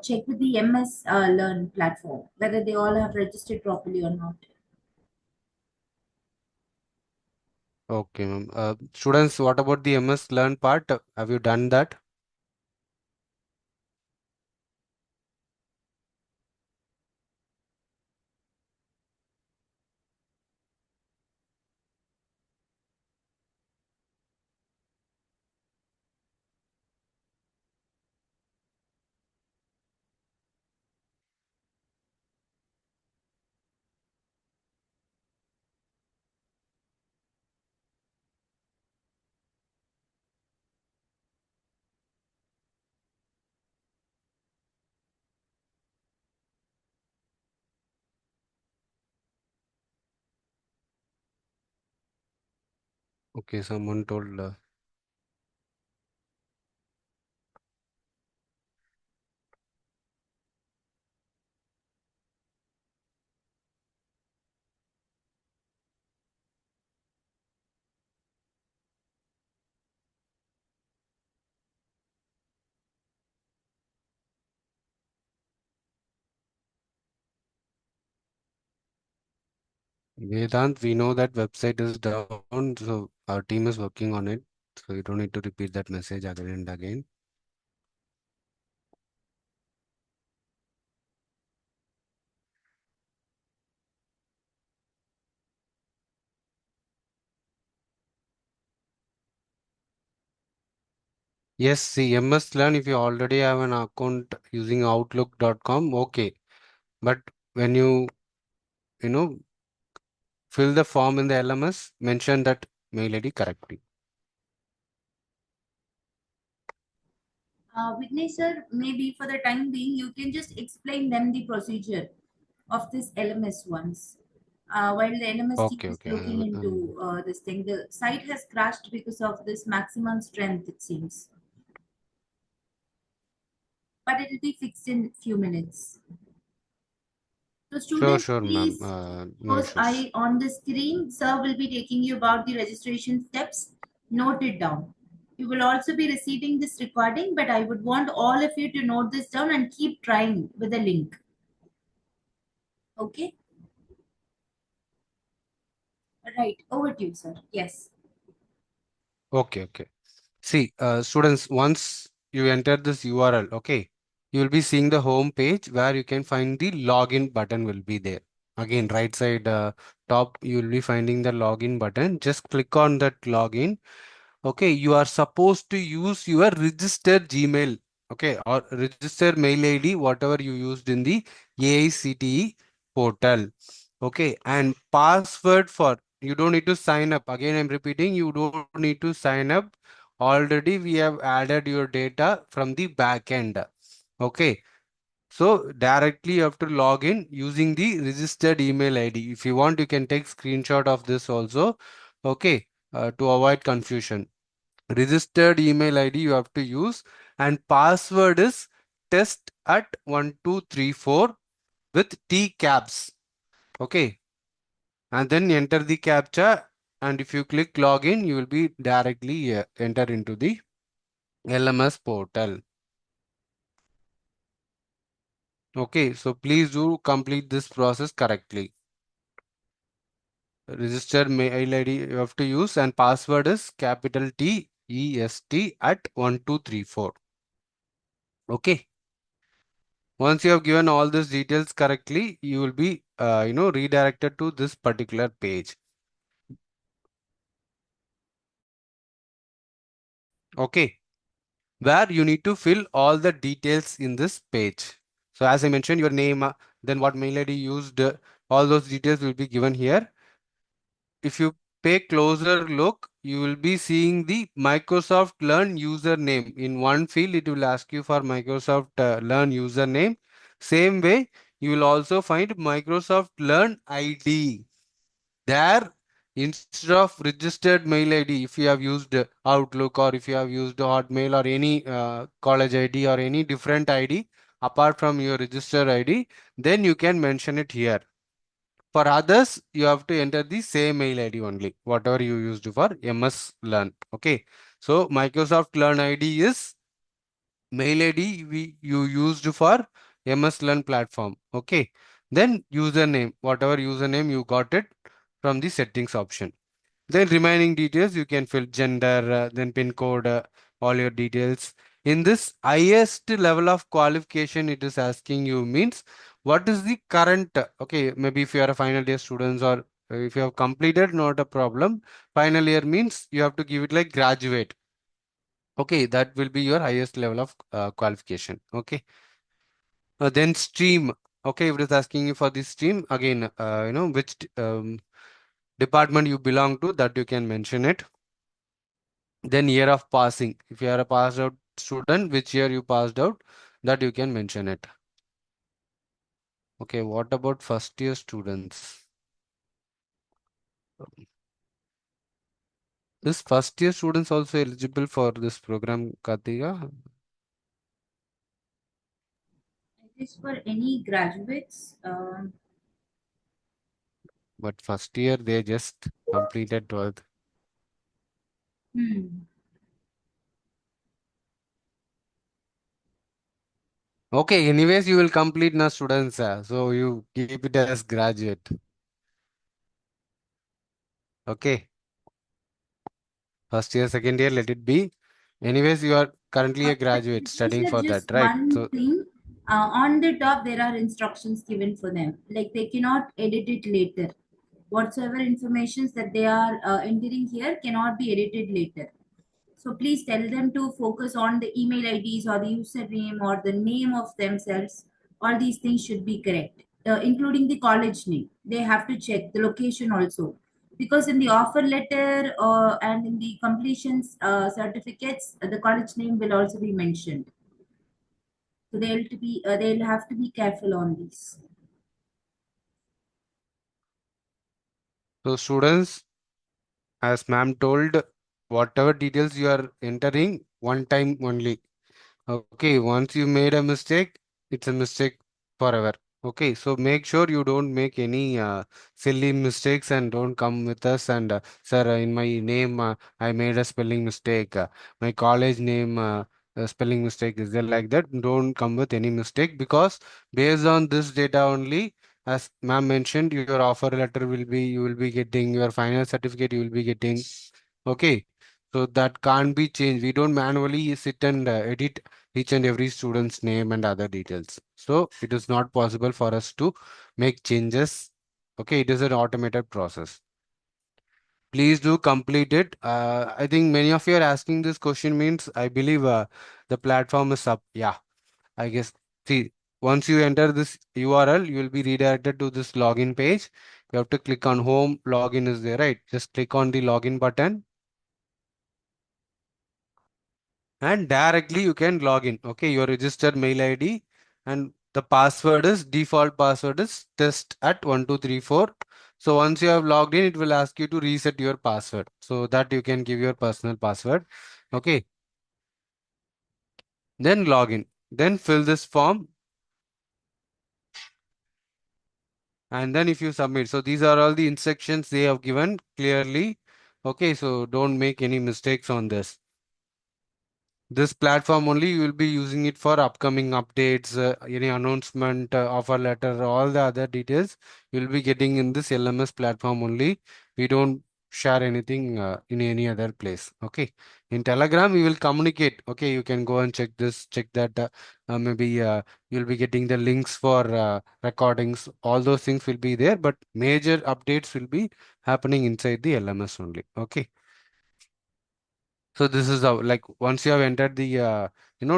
Speaker 1: check with the MS Learn platform whether they all have registered properly or not.
Speaker 2: Okay, ma'am. Students, what about the MS Learn part? Have you done that? Okay, someone told. Vedant, we know that website is down, so our team is working on it. So you don't need to repeat that message again and again. Yes, see, MS Learn, if you already have an account using Outlook.com, okay. But when you know, fill the form in the LMS, mention that mail ID correctly.
Speaker 1: Vignesh sir, maybe for the time being, you can just explain them the procedure of this LMS once. While the LMS team
Speaker 2: Okay,
Speaker 1: is
Speaker 2: okay.
Speaker 1: looking into this thing, the site has crashed because of this maximum strength, it seems. But it will be fixed in few minutes. So
Speaker 2: Sure,
Speaker 1: students,
Speaker 2: sure, ma'am.
Speaker 1: please
Speaker 2: No
Speaker 1: close
Speaker 2: issues.
Speaker 1: eye on the screen. Sir will be taking you about the registration steps. Note it down. You will also be receiving this recording, but I would want all of you to note this down and keep trying with the link. Okay? Right. Over to you, sir. Yes.
Speaker 2: Okay, okay. See, students, once you enter this URL, okay, you will be seeing the home page where you can find the login button will be there. Again, right side top, you will be finding the login button. Just click on that login. Okay, you are supposed to use your registered Gmail, okay, or registered mail ID, whatever you used in the AICTE portal. Okay, and password for you don't need to sign up. Again, I'm repeating, you don't need to sign up. Already we have added your data from the back end. Okay, so directly you have to log in using the registered email ID. If you want, you can take screenshot of this also. Okay, to avoid confusion. Registered email ID you have to use, and password is test at 1234 with T caps. Okay, and then enter the captcha, and if you click login, you will be directly enter into the LMS portal. Okay, so please do complete this process correctly. Registered mail ID you have to use, and password is capital T E S T at 1234. Okay. Once you have given all these details correctly, you will be, redirected to this particular page. Okay, where you need to fill all the details in this page. So as I mentioned, your name, then what mail ID used, all those details will be given here. If you pay closer look, you will be seeing the Microsoft Learn username. In one field, it will ask you for Microsoft Learn username. Same way, you will also find Microsoft Learn ID. There, instead of registered mail ID, if you have used Outlook or if you have used Hotmail or any college ID or any different ID apart from your registered ID, then you can mention it here. For others, you have to enter the same mail ID only, whatever you used for MS Learn. Okay. So Microsoft Learn ID is mail ID you used for MS Learn platform. Okay. Then username, whatever username you got it from the settings option. Then remaining details you can fill gender, then pin code, all your details. In this highest level of qualification, it is asking you means what is the current, okay, maybe if you are a final year students or if you have completed, not a problem. Final year means you have to give it like graduate. Okay, that will be your highest level of qualification. Okay. Then stream. Okay, if it is asking you for the stream, again, which department you belong to, that you can mention it. Then year of passing. If you are a passed out student, which year you passed out, that you can mention it. Okay, what about first year students? Is first year students also eligible for this program, Kartika?
Speaker 1: It is for any graduates.
Speaker 2: But first year they just completed 12th.
Speaker 1: Hmm.
Speaker 2: Okay, anyways, you will complete now students. So you keep it as graduate. Okay, first year, second year, let it be. Anyways, you are currently a
Speaker 1: But
Speaker 2: graduate
Speaker 1: they
Speaker 2: studying
Speaker 1: said
Speaker 2: for that,
Speaker 1: just
Speaker 2: right?
Speaker 1: one
Speaker 2: So
Speaker 1: thing. On the top, there are instructions given for them. Like they cannot edit it later. Whatsoever informations that they are entering here cannot be edited later. So please tell them to focus on the email IDs or the username or the name of themselves. All these things should be correct, including the college name. They have to check the location also. because in the offer letter and in the completion certificates, the college name will also be mentioned. So they'll have to be careful on this.
Speaker 2: So students, as ma'am told, whatever details you are entering, one time only. Okay, once you made a mistake, it's a mistake forever. Okay, so make sure you don't make any silly mistakes and don't come with us and sir, in my name I made a spelling mistake. My college name spelling mistake is there like that. Don't come with any mistake because based on this data only, as ma'am mentioned, your offer letter will be you will be getting your final certificate you will be getting. Okay, so that can't be changed. We don't manually sit and edit each and every student's name and other details. So it is not possible for us to make changes. Okay, it is an automated process. Please do complete it. I think many of you are asking this question means I believe the platform is up. Yeah, I guess. See, once you enter this URL, you will be redirected to this login page. You have to click on home. Login is there, right? Just click on the login button and directly you can log in. Okay, your registered mail ID and the password is default password is test at 1234. So once you have logged in, it will ask you to reset your password so that you can give your personal password. Okay, then log in. Then fill this form and then if you submit. So these are all the instructions they have given clearly. Okay, so don't make any mistakes on this. This platform only you will be using it for upcoming updates, any announcement, offer letter, all the other details you will be getting in this LMS platform only. We don't share anything in any other place. Okay. In Telegram, we will communicate. Okay, you can go and check this, check that. Maybe you'll be getting the links for recordings. All those things will be there, but major updates will be happening inside the LMS only. Okay. So this is how, like, once you have entered the,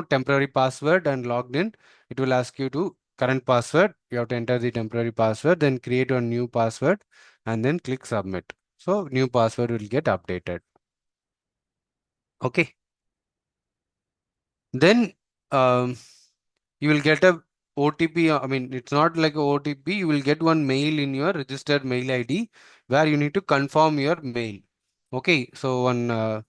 Speaker 2: temporary password and logged in, it will ask you to current password. You have to enter the temporary password, then create a new password and then click submit. So new password will get updated. Okay. Then um, you will get a OTP. I mean, it's not like a OTP. You will get one mail in your registered mail ID where you need to confirm your mail. Okay. So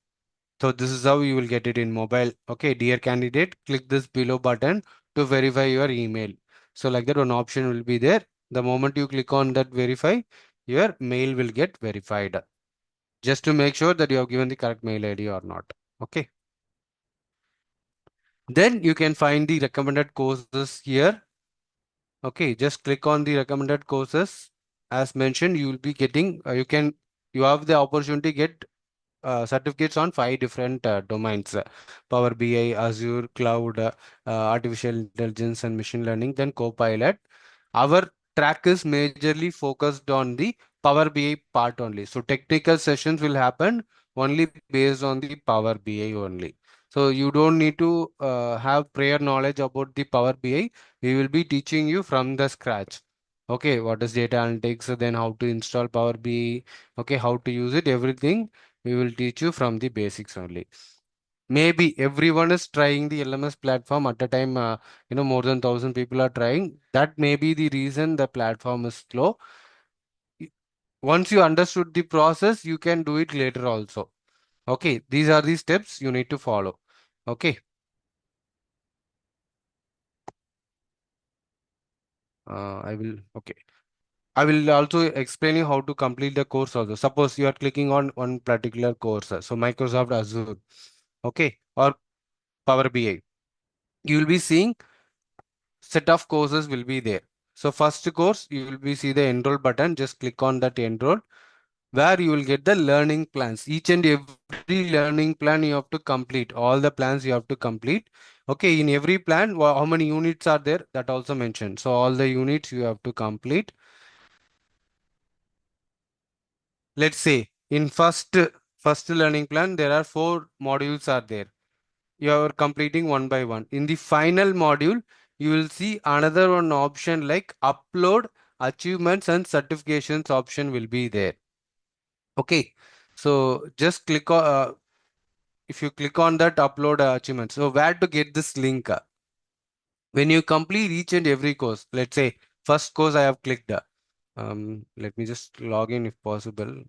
Speaker 2: so this is how you will get it in mobile. Okay, dear candidate, click this below button to verify your email. So like that one option will be there. The moment you click on that verify, your mail will get verified. Just to make sure that you have given the correct mail ID or not. Okay. Then you can find the recommended courses here. Okay, just click on the recommended courses. As mentioned, you will be getting, you have the opportunity to get certificates on five different domains: Power BI, Azure, Cloud, Artificial Intelligence, and Machine Learning, then Copilot. Our track is majorly focused on the Power BI part only. So technical sessions will happen only based on the Power BI only. So you don't need to have prior knowledge about the Power BI. We will be teaching you from the scratch. Okay, what is data analytics, then how to install Power BI, okay, how to use it, everything we will teach you from the basics only. Maybe everyone is trying the LMS platform at a time, more than 1,000 people are trying. That may be the reason the platform is slow. Y- Once you understood the process, you can do it later also. Okay, these are the steps you need to follow. Okay, okay. I will also explain you how to complete the course also. Suppose you are clicking on one particular course, so Microsoft Azure, okay, or Power BI. You will be seeing set of courses will be there. So first course, you will be see the enroll button. Just click on that enroll where you will get the learning plans. Each and every learning plan you have to complete. All the plans you have to complete. Okay, in every plan, how many units are there? That also mentioned. So all the units you have to complete. Let's say in first learning plan, there are four modules are there. You are completing one by one. In the final module, you will see another one option like upload achievements and certifications option will be there. Okay, so just click on if you click on that upload achievement. So where to get this link? When you complete each and every course, let's say first course I have clicked. Let me just log in if possible.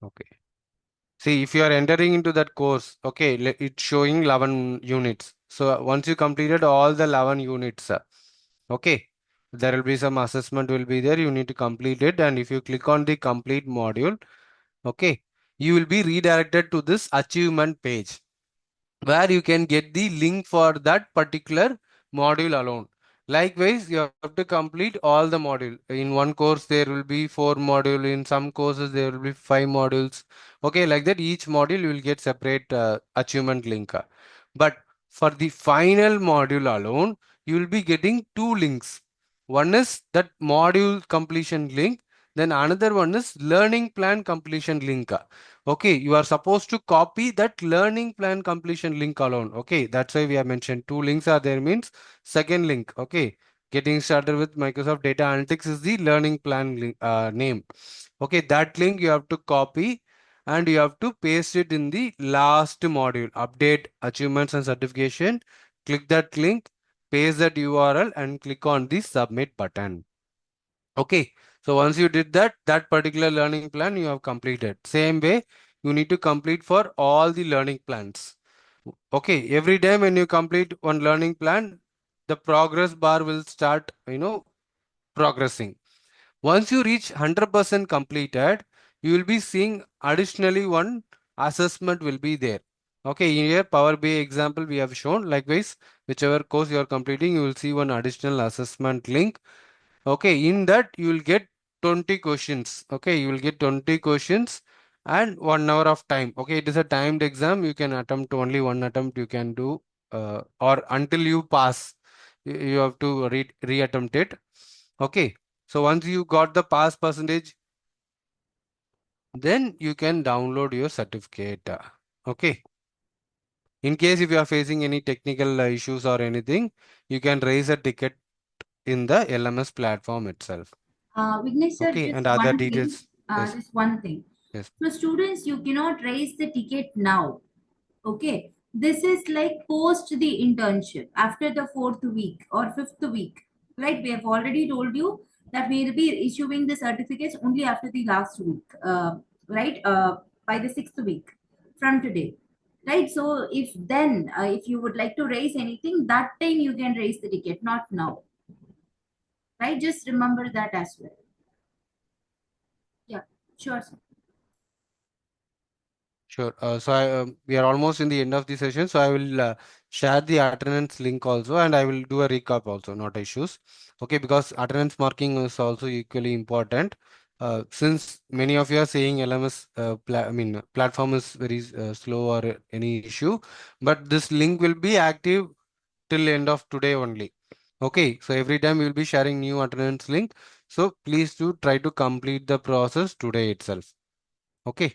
Speaker 2: Okay. See, if you are entering into that course, okay, it's showing 11 units. So once you completed all the 11 units, okay, there will be some assessment will be there. You need to complete it. And if you click on the complete module, okay, you will be redirected to this achievement page, where you can get the link for that particular module alone. Likewise, you have to complete all the module. In one course, there will be 4 module. In some courses, there will be 5 modules. Okay, like that, each module you will get separate achievement link. But for the final module alone, you will be getting 2 links. One is that module completion link. Then another one is learning plan completion link. Okay, you are supposed to copy that learning plan completion link alone. Okay, that's why we have mentioned 2 links are there means second link. Okay, getting started with Microsoft Data Analytics is the learning plan link, name. Okay, that link you have to copy and you have to paste it in the last module, update achievements and certification. Click that link, paste that URL and click on the submit button. Okay, so once you did that, that particular learning plan you have completed. Same way, you need to complete for all the learning plans. Okay, every time when you complete one learning plan, the progress bar will start, progressing. Once you reach 100% completed, you will be seeing additionally one assessment will be there. Okay, in here Power BI example we have shown. Likewise, whichever course you are completing, you will see one additional assessment link. Okay, in that you will get 20 questions. Okay, you will get 20 questions and 1 hour of time. Okay, it is a timed exam. You can attempt only one attempt you can do, or until you pass, you have to reattempt it. Okay, so once you got the pass percentage, then you can download your certificate. Okay, in case if you are facing any technical issues or anything, you can raise a ticket in the LMS platform itself.
Speaker 1: Vignesh sir,
Speaker 2: Okay, and other details. Yes,
Speaker 1: just one thing.
Speaker 2: yes.
Speaker 1: So students, you cannot raise the ticket now. Okay, this is like post the internship after the fourth week or fifth week, right? We have already told you that we will be issuing the certificates only after the last week, right? By the sixth week from today, right? So if then if you would like to raise anything, that time you can raise the ticket, not now, right? Just remember that as well. Yeah, sure, sir.
Speaker 2: Sure. We are almost in the end of the session, so I will share the attendance link also, and I will do a recap also, not issues. Okay, because attendance marking is also equally important. Since many of you are saying LMS, platform is very slow or any issue, but this link will be active till end of today only. Okay, so every time we will be sharing new attendance link. So please do try to complete the process today itself. Okay.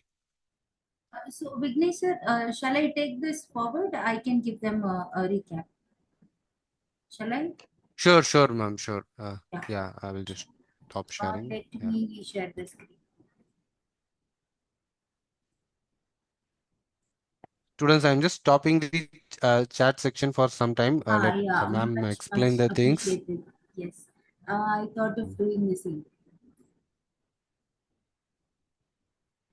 Speaker 1: So, Vignesh sir, shall I take this forward? I can give them a recap. Shall I?
Speaker 2: Sure, sure, ma'am. Sure.
Speaker 1: Yeah.
Speaker 2: Yeah, I will just stop sharing.
Speaker 1: Let
Speaker 2: Yeah.
Speaker 1: me share the screen.
Speaker 2: Students, I'm just stopping the chat section for some time. Let
Speaker 1: Yeah,
Speaker 2: ma'am
Speaker 1: much,
Speaker 2: explain
Speaker 1: much
Speaker 2: the things.
Speaker 1: appreciated. Yes. I thought of
Speaker 2: Mm.
Speaker 1: doing the same.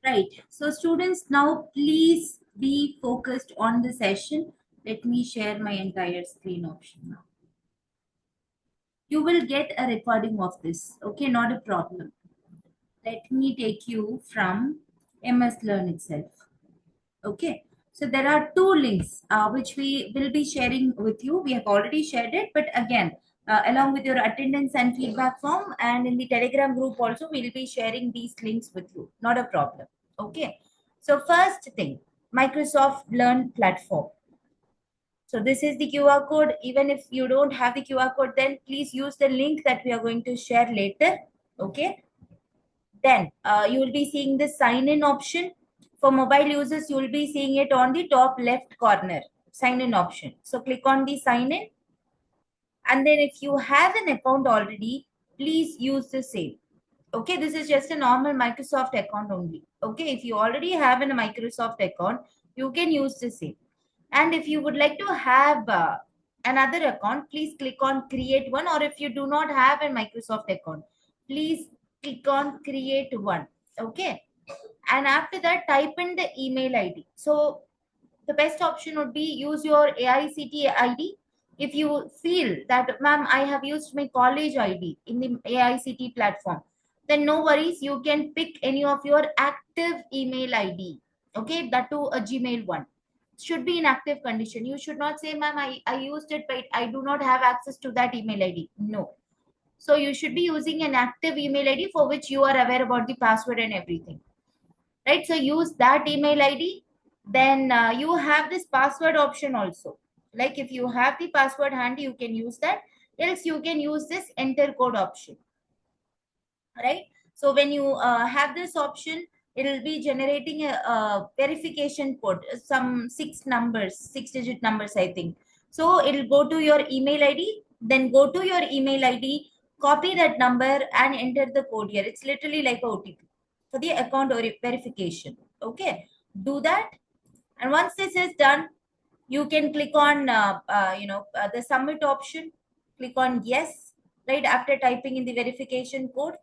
Speaker 1: Right. So, students, now please be focused on the session. Let me share my entire screen option now. You will get a recording of this. Okay, not a problem. Let me take you from MS Learn itself. Okay, so there are 2 links which we will be sharing with you. We have already shared it, but again, along with your attendance and feedback form, and in the Telegram group also, we'll be sharing these links with you. Not a problem. Okay, so first thing, Microsoft Learn platform. So this is the QR code. Even if you don't have the QR code, then please use the link that we are going to share later. Okay, then you will be seeing the sign in option. For mobile users, you will be seeing it on the top left corner. sign in option. So click on the sign in, and then if you have an account already, please use the same. Okay, this is just a normal Microsoft account only. Okay, if you already have a Microsoft account, you can use the same. And if you would like to have another account, please click on create one. Or if you do not have a Microsoft account, please click on create one. Okay, and after that type in the email ID. So the best option would be use your AICT ID. If you feel that, ma'am, I have used my college ID in the AICT platform, then no worries, you can pick any of your active email ID. Okay, that too a Gmail one. Should be in active condition. You should not say, ma'am, I used it, but I do not have access to that email ID. No. So you should be using an active email ID for which you are aware about the password and everything. Right? So use that email ID. Then you have this password option also. Like if you have the password handy, you can use that. Else you can use this enter code option. Right? So when you have this option, it will be generating a verification code, some six-digit numbers, I think. So it will go to your email ID. Then go to your email ID, copy that number, and enter the code here. It's literally like a OTP for the account or verification. Okay, do that. And once this is done, you can click on the submit option. Click on yes. Right after typing in the verification code,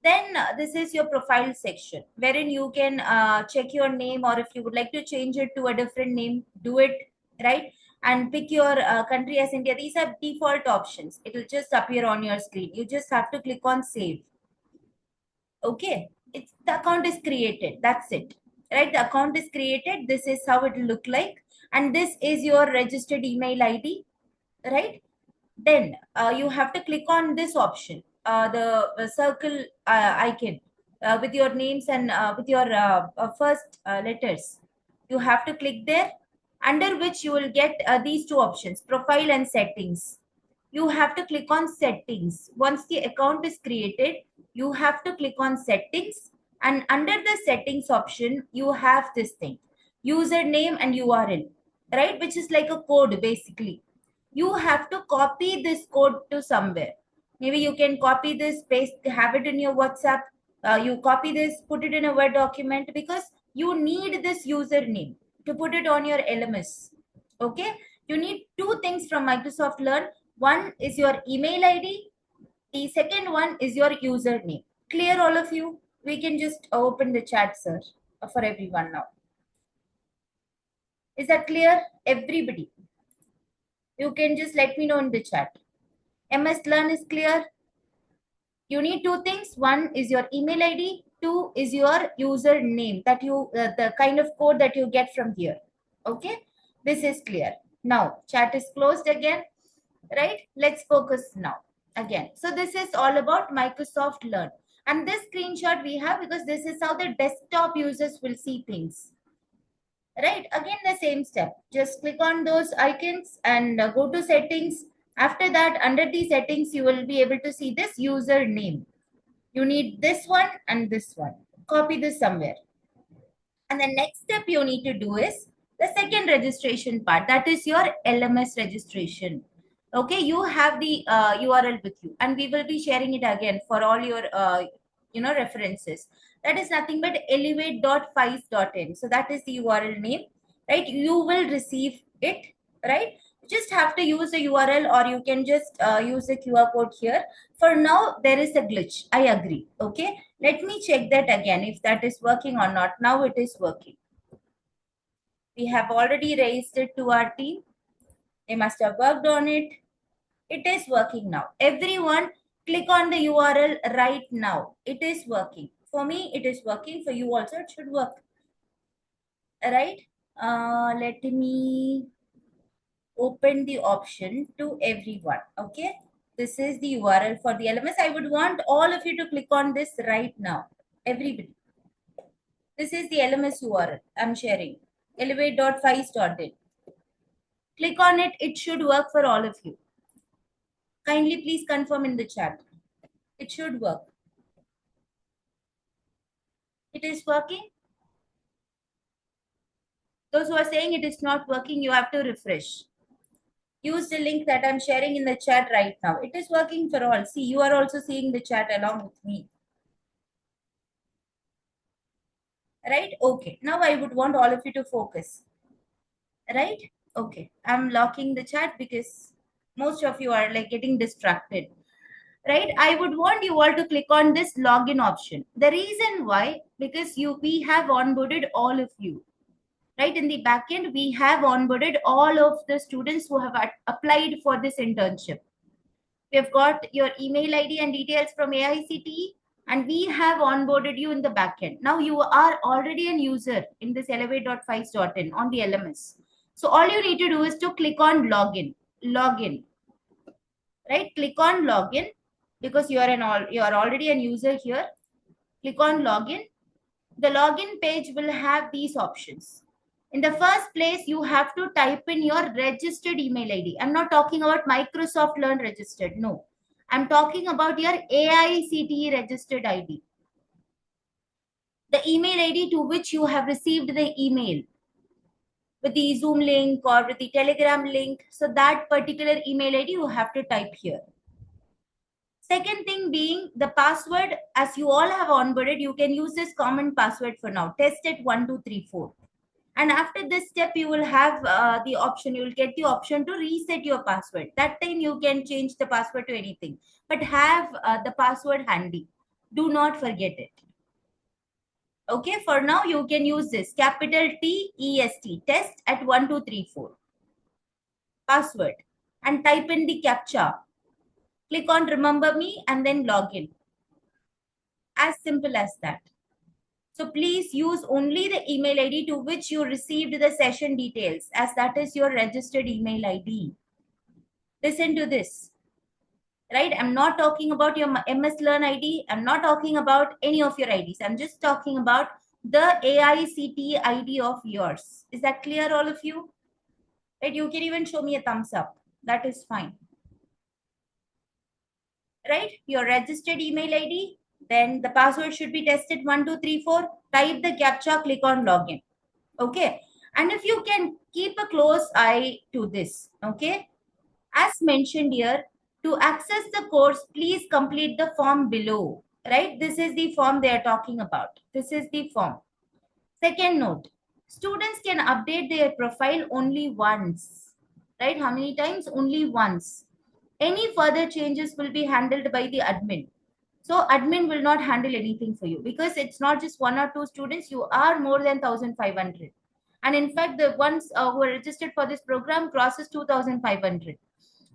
Speaker 1: then this is your profile section wherein you can check your name, or if you would like to change it to a different name, do it. Right, and pick your country as India. These are default options. It will just appear on your screen. You just have to click on save. Okay, it's the account is created. That's it. Right, the account is created. This is how it will look like, and this is your registered email ID. Right, then you have to click on this option, the circle icon with your names and with your first letters. You have to click there, under which you will get these two options, profile and settings. You have to click on settings. Once the account is created, you have to click on settings, and under the settings option, you have this thing, username and URL, right, which is like a code basically. You have to copy this code to somewhere. Maybe you can copy this, paste, have it in your WhatsApp. You copy this, put it in a Word document, because you need this username to put it on your LMS. Okay, you need two things from Microsoft Learn. One is your email ID, the second one is your username. Clear, all of you? We can just open the chat, sir, for everyone now. Is that clear, everybody? You can just let me know in the chat. MS Learn is clear. You need two things. One is your email ID. Two is your username, that you the kind of code that you get from here. Okay, this is clear. Now chat is closed again. Right? Let's focus now again. So this is all about Microsoft Learn. And this screenshot we have because this is how the desktop users will see things. Right, again the same step. Just click on those icons and go to settings. After that, under the settings, you will be able to see this username. You need this one and this one. Copy this somewhere. And the next step you need to do is the second registration part. That is your LMS registration. Okay, you have the URL with you, and we will be sharing it again for all your references. That is nothing but elevate.fice.in. So that is the URL name, right? You will receive it, right? You just have to use the URL, or you can just use the QR code here. For now, there is a glitch. I agree. Okay, let me check that again if that is working or not. Now it is working. We have already raised it to our team. They must have worked on it. It is working now. Everyone, click on the URL right now. It is working. For me, it is working. For you also, it should work. Right? Let me open the option to everyone. Okay? This is the URL for the LMS. I would want all of you to click on this right now. Everybody. This is the LMS URL I'm sharing. Elevate.fice.in. Click on it. It should work for all of you. Kindly please confirm in the chat. It should work. It is working. Those who are saying it is not working, you have to refresh. Use the link that I'm sharing in the chat right now. It is working for all. See, you are also seeing the chat along with me. Right? Okay. Now I would want all of you to focus. Right? Okay. I'm locking the chat because most of you are like getting distracted. Right? I would want you all to click on this login option. The reason why, because we have onboarded all of you. Right? In the backend, we have onboarded all of the students who have applied for this internship. We have got your email ID and details from AICTE, and we have onboarded you in the backend. Now you are already a user in this elevate.files.in on the LMS. So all you need to do is to click on login. Login. Right? Click on login because you are already a user here. Click on login. The login page will have these options. In the first place, you have to type in your registered email ID. I'm not talking about Microsoft Learn registered. No. I'm talking about your AICTE registered ID. The email ID to which you have received the email with the Zoom link or with the Telegram link. So that particular email ID you have to type here. Second thing being the password, as you all have onboarded, you can use this common password for now. Test it 1234. And after this step, you will have the option, you will get the option to reset your password. That time you can change the password to anything, but have the password handy. Do not forget it. Okay, for now, you can use this capital TEST, test at 1234. Password. And type in the CAPTCHA. Click on remember me and then log in. As simple as that. So please use only the email ID to which you received the session details, as that is your registered email ID. Listen to this, right? I'm not talking about your MS Learn ID. I'm not talking about any of your IDs. I'm just talking about the AICTE ID of yours. Is that clear, all of you? Right? You can even show me a thumbs up. That is fine. Right? Your registered email ID, then the password should be tested 1234. Type the CAPTCHA, click on login. Okay. And if you can keep a close eye to this, okay, as mentioned here, to access the course, please complete the form below. Right? This is the form they are talking about. This is the form. Second note, students can update their profile only once. Right? How many times? Only once. Any further changes will be handled by the admin. So admin will not handle anything for you because it's not just one or two students. You are more than 1,500. And in fact, the ones who are registered for this program crosses 2,500.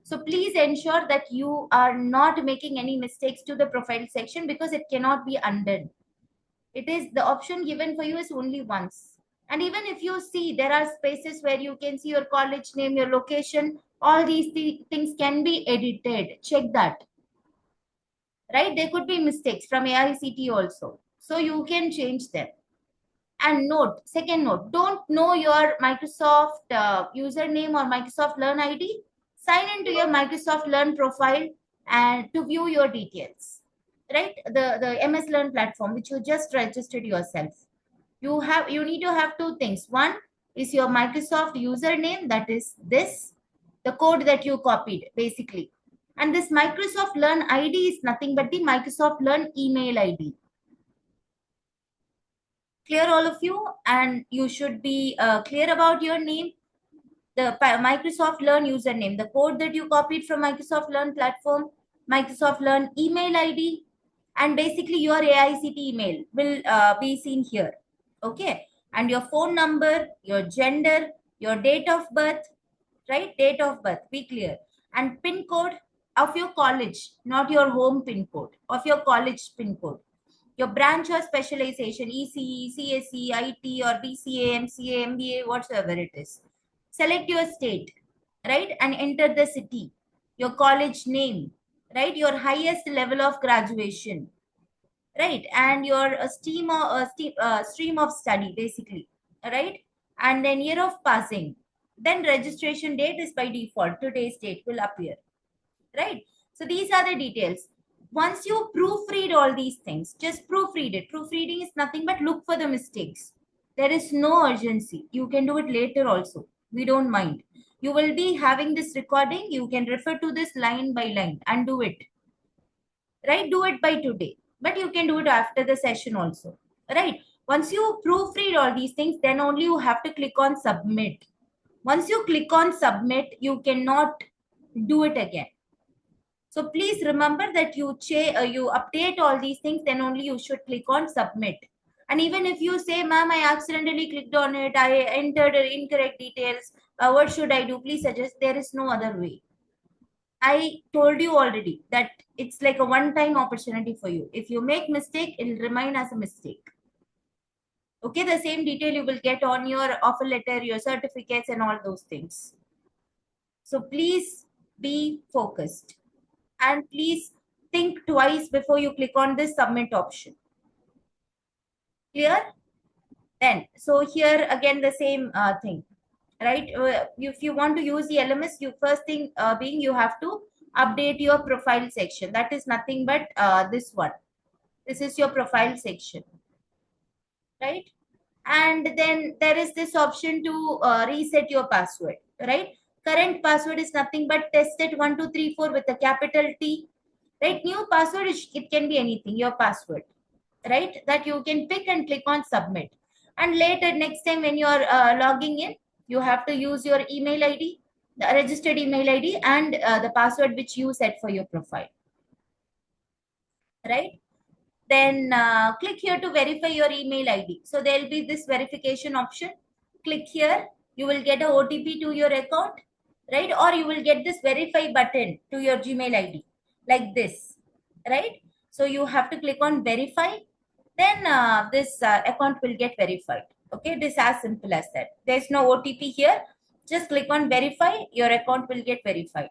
Speaker 1: So please ensure that you are not making any mistakes to the profile section because it cannot be undone. It is the option given for you is only once. And even if you see there are spaces where you can see your college name, your location, all these things can be edited. Check that. Right? There could be mistakes from AICT also. So you can change them. And note, second note, don't know your Microsoft username or Microsoft Learn ID. Sign into your Microsoft Learn profile and to view your details. Right? The MS Learn platform, which you just registered yourself. You need to have two things. One is your Microsoft username, that is this, the code that you copied, basically. And this Microsoft Learn ID is nothing but the Microsoft Learn email ID. Clear, all of you? And you should be clear about your name, the Microsoft Learn username, the code that you copied from Microsoft Learn platform, Microsoft Learn email ID, and basically your AICT email will be seen here. Okay. And your phone number, your gender, your date of birth, right? Date of birth, be clear. And PIN code of your college, not your home PIN code, of your college PIN code. Your branch or specialization, ECE, CSE, IT, or BCA, MCA, MBA, whatsoever it is. Select your state, right? And enter the city. Your college name, right? Your highest level of graduation, right? And your stream of study, basically, right? And then year of passing. Then registration date is by default. Today's date will appear, right? So these are the details. Once you proofread all these things, just proofread it. Proofreading is nothing but look for the mistakes. There is no urgency. You can do it later also. We don't mind. You will be having this recording. You can refer to this line by line and do it. Right? Do it by today. But you can do it after the session also. Right? Once you proofread all these things, then only you have to click on submit. Once you click on submit, you cannot do it again. So please remember that you update all these things, then only you should click on submit. And even if you say, ma'am, I accidentally clicked on it, I entered incorrect details, what should I do? Please suggest. There is no other way. I told you already that it's like a one-time opportunity for you. If you make mistake, it will remain as a mistake. Okay, the same detail you will get on your offer letter, your certificates, and all those things. So please be focused. And please think twice before you click on this submit option. Clear? Then, so here again the same thing, right? If you want to use the LMS, you first thing being you have to update your profile section. That is nothing but this one. This is your profile section, right? And then there is this option to reset your password, right? Current password is nothing but tested 1234 with a capital T, right? New password is, it can be anything, your password, right? That you can pick and click on submit. And later, next time when you are logging in, you have to use your email ID, the registered email ID, and the password which you set for your profile, right? Then click here to verify your email ID. So there will be this verification option. Click here. You will get a OTP to your account, right? Or you will get this verify button to your Gmail ID like this, right? So you have to click on verify. Then this account will get verified. Okay, this is as simple as that. There's no OTP here. Just click on verify. Your account will get verified.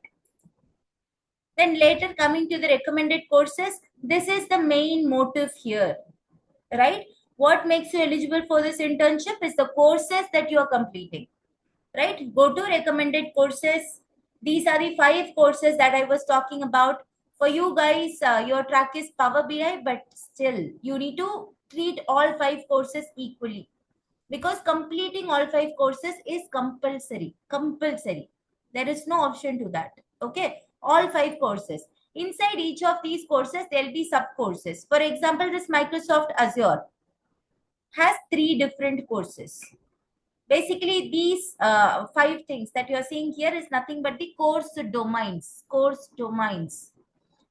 Speaker 1: Then later coming to the recommended courses, this is the main motive here, right? What makes you eligible for this internship is the courses that you are completing, right? Go to recommended courses. These are the 5 courses that I was talking about. For you guys, your track is Power BI, but still you need to treat all 5 courses equally because completing all 5 courses is compulsory. There is no option to that. Okay, all 5 courses. Inside each of these courses there will be sub courses. For example, this Microsoft Azure has 3 different courses. Basically these 5 things that you are seeing here is nothing but the course domains.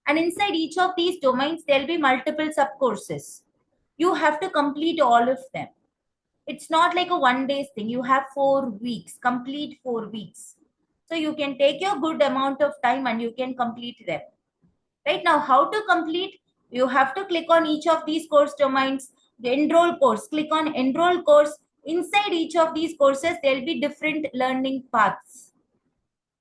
Speaker 1: And inside each of these domains there will be multiple sub courses. You have to complete all of them. It's not like a one day thing. You have 4 weeks, complete 4 weeks. So you can take your good amount of time and you can complete them. Right now, how to complete? You have to click on each of these course domains. The enroll course, click on enroll course. Inside each of these courses, there will be different learning paths.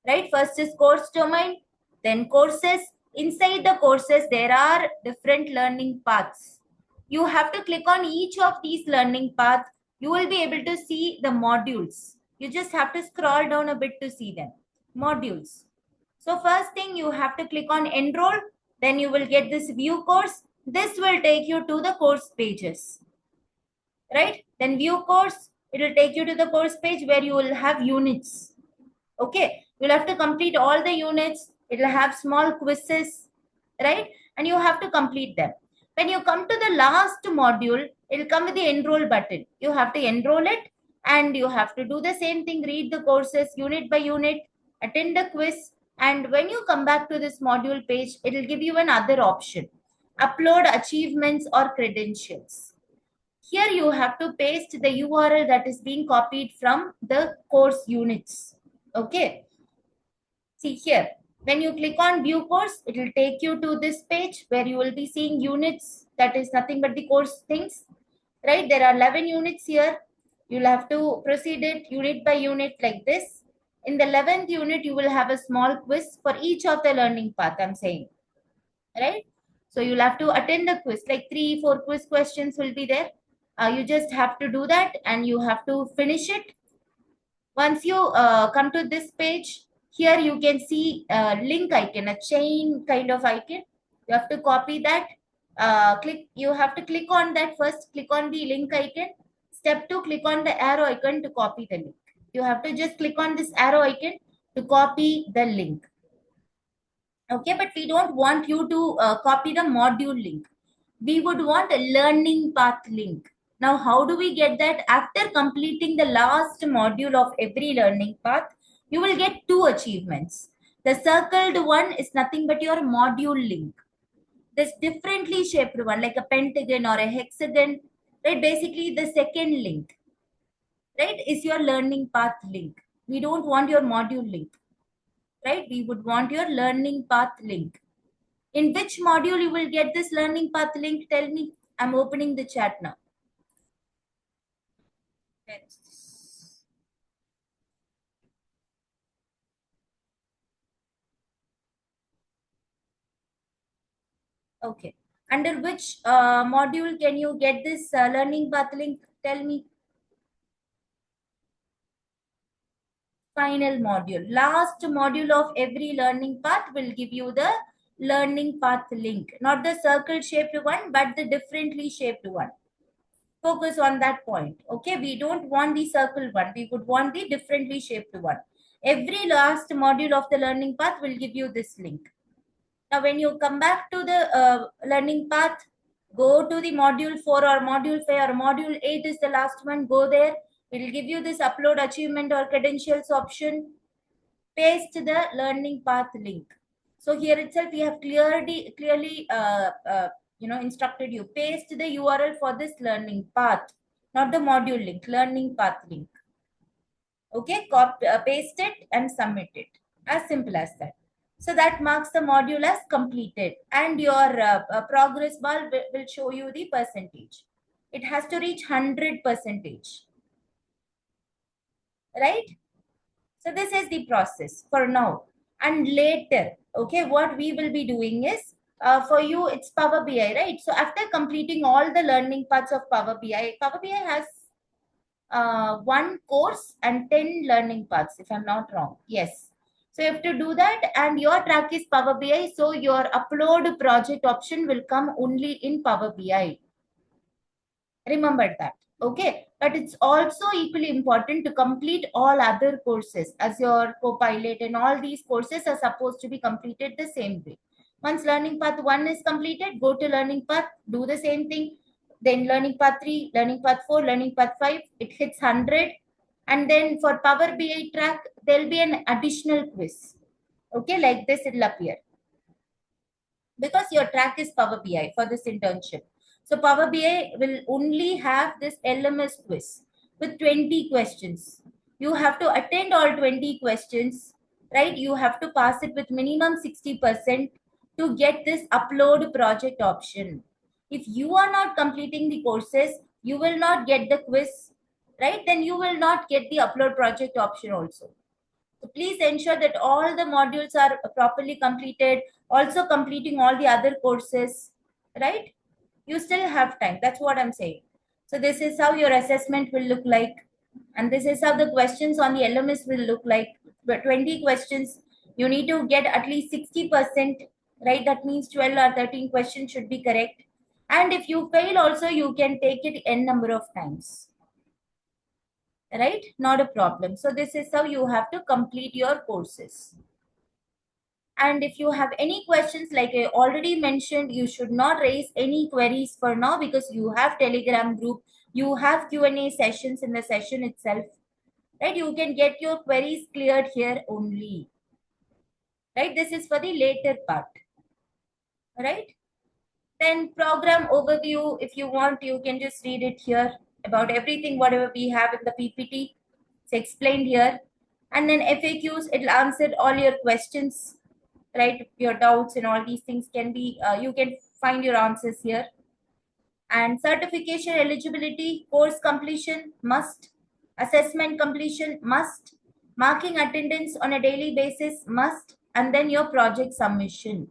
Speaker 1: Right? First is course domain, then courses. Inside the courses, there are different learning paths. You have to click on each of these learning paths. You will be able to see the modules. You just have to scroll down a bit to see them. Modules. So first thing you have to click on enroll. Then you will get this view course. This will take you to the course pages. Right? Then view course. It will take you to the course page where you will have units. Okay, you'll have to complete all the units. It'll have small quizzes, right? And you have to complete them. When you come to the last module, it'll come with the enroll button. You have to enroll it and you have to do the same thing, read the courses unit by unit, attend the quiz. And when you come back to this module page, it'll give you another option, upload achievements or credentials. Here you have to paste the URL that is being copied from the course units. Okay. See here, when you click on view course, it will take you to this page where you will be seeing units. That is nothing but the course things, right? There are 11 units here. You'll have to proceed it unit by unit like this. In the 11th unit, you will have a small quiz for each of the learning path, I'm saying, right? So you'll have to attend the quiz, like 3, 4 quiz questions will be there. You just have to do that and you have to finish it. Once you come to this page, here you can see a link icon, a chain kind of icon. You have to copy that. You have to click on that first. Click on the link icon. Step 2, click on the arrow icon to copy the link. You have to just click on this arrow icon to copy the link. Okay, but we don't want you to copy the module link. We would want a learning path link. Now, how do we get that? After completing the last module of every learning path, you will get 2 achievements. The circled one is nothing but your module link. This differently shaped one, like a pentagon or a hexagon, right? Basically, the second link, right, is your learning path link. We don't want your module link, right? We would want your learning path link. In which module you will get this learning path link? Tell me. I'm opening the chat now. Where is this? Okay. Under which module can you get this learning path link? Tell me. Final module. Last module of every learning path will give you the learning path link. Not the circle shaped one, but the differently shaped one. Focus on that point. Okay, we don't want the circle one, we would want the differently shaped one. Every last module of the learning path will give you this link. Now when you come back to the learning path, go to the module 4 or module 5 or module 8 is the last one. Go there, it will give you this upload achievement or credentials option. Paste the learning path link. So here itself we have clearly instructed you. Paste the URL for this learning path, not the module link, learning path link. Okay, paste it and submit it. As simple as that. So that marks the module as completed, and your progress bar will show you the percentage. It has to reach 100%, right? So this is the process for now. And later, okay, what we will be doing is, for you, it's Power BI, right? So after completing all the learning parts of Power BI has one course and 10 learning paths, if I'm not wrong. Yes. So you have to do that, and your track is Power BI. So your upload project option will come only in Power BI. Remember that. Okay, but it's also equally important to complete all other courses, as your co-pilot and all these courses are supposed to be completed the same way. Once learning path 1 is completed, go to learning path, do the same thing. Then learning path 3, learning path 4, learning path 5, it hits 100. And then for Power BI track, there'll be an additional quiz. Okay, like this it'll appear, because your track is Power BI for this internship. So Power BI will only have this LMS quiz with 20 questions. You have to attend all 20 questions, right? You have to pass it with minimum 60% to get this upload project option. If you are not completing the courses, you will not get the quiz, right? Then you will not get the upload project option also. So please ensure that all the modules are properly completed, also completing all the other courses, right? You still have time. That's what I'm saying. So this is how your assessment will look like. And this is how the questions on the LMS will look like. But 20 questions, you need to get at least 60%, right? That means 12 or 13 questions should be correct. And if you fail also, you can take it n number of times, right? Not a problem. So this is how you have to complete your courses. And if you have any questions, like I already mentioned, you should not raise any queries for now, because you have Telegram group, you have Q&A sessions in the session itself, right? You can get your queries cleared here only, right? This is for the later part, right? Then program overview, if you want, you can just read it here about everything, whatever we have in the PPT. It's explained here. And then FAQs, it'll answer all your questions, right? Your doubts and all these things can be, you can find your answers here. And certification eligibility, course completion, must. Assessment completion, must. Marking attendance on a daily basis, must. And then your project submission.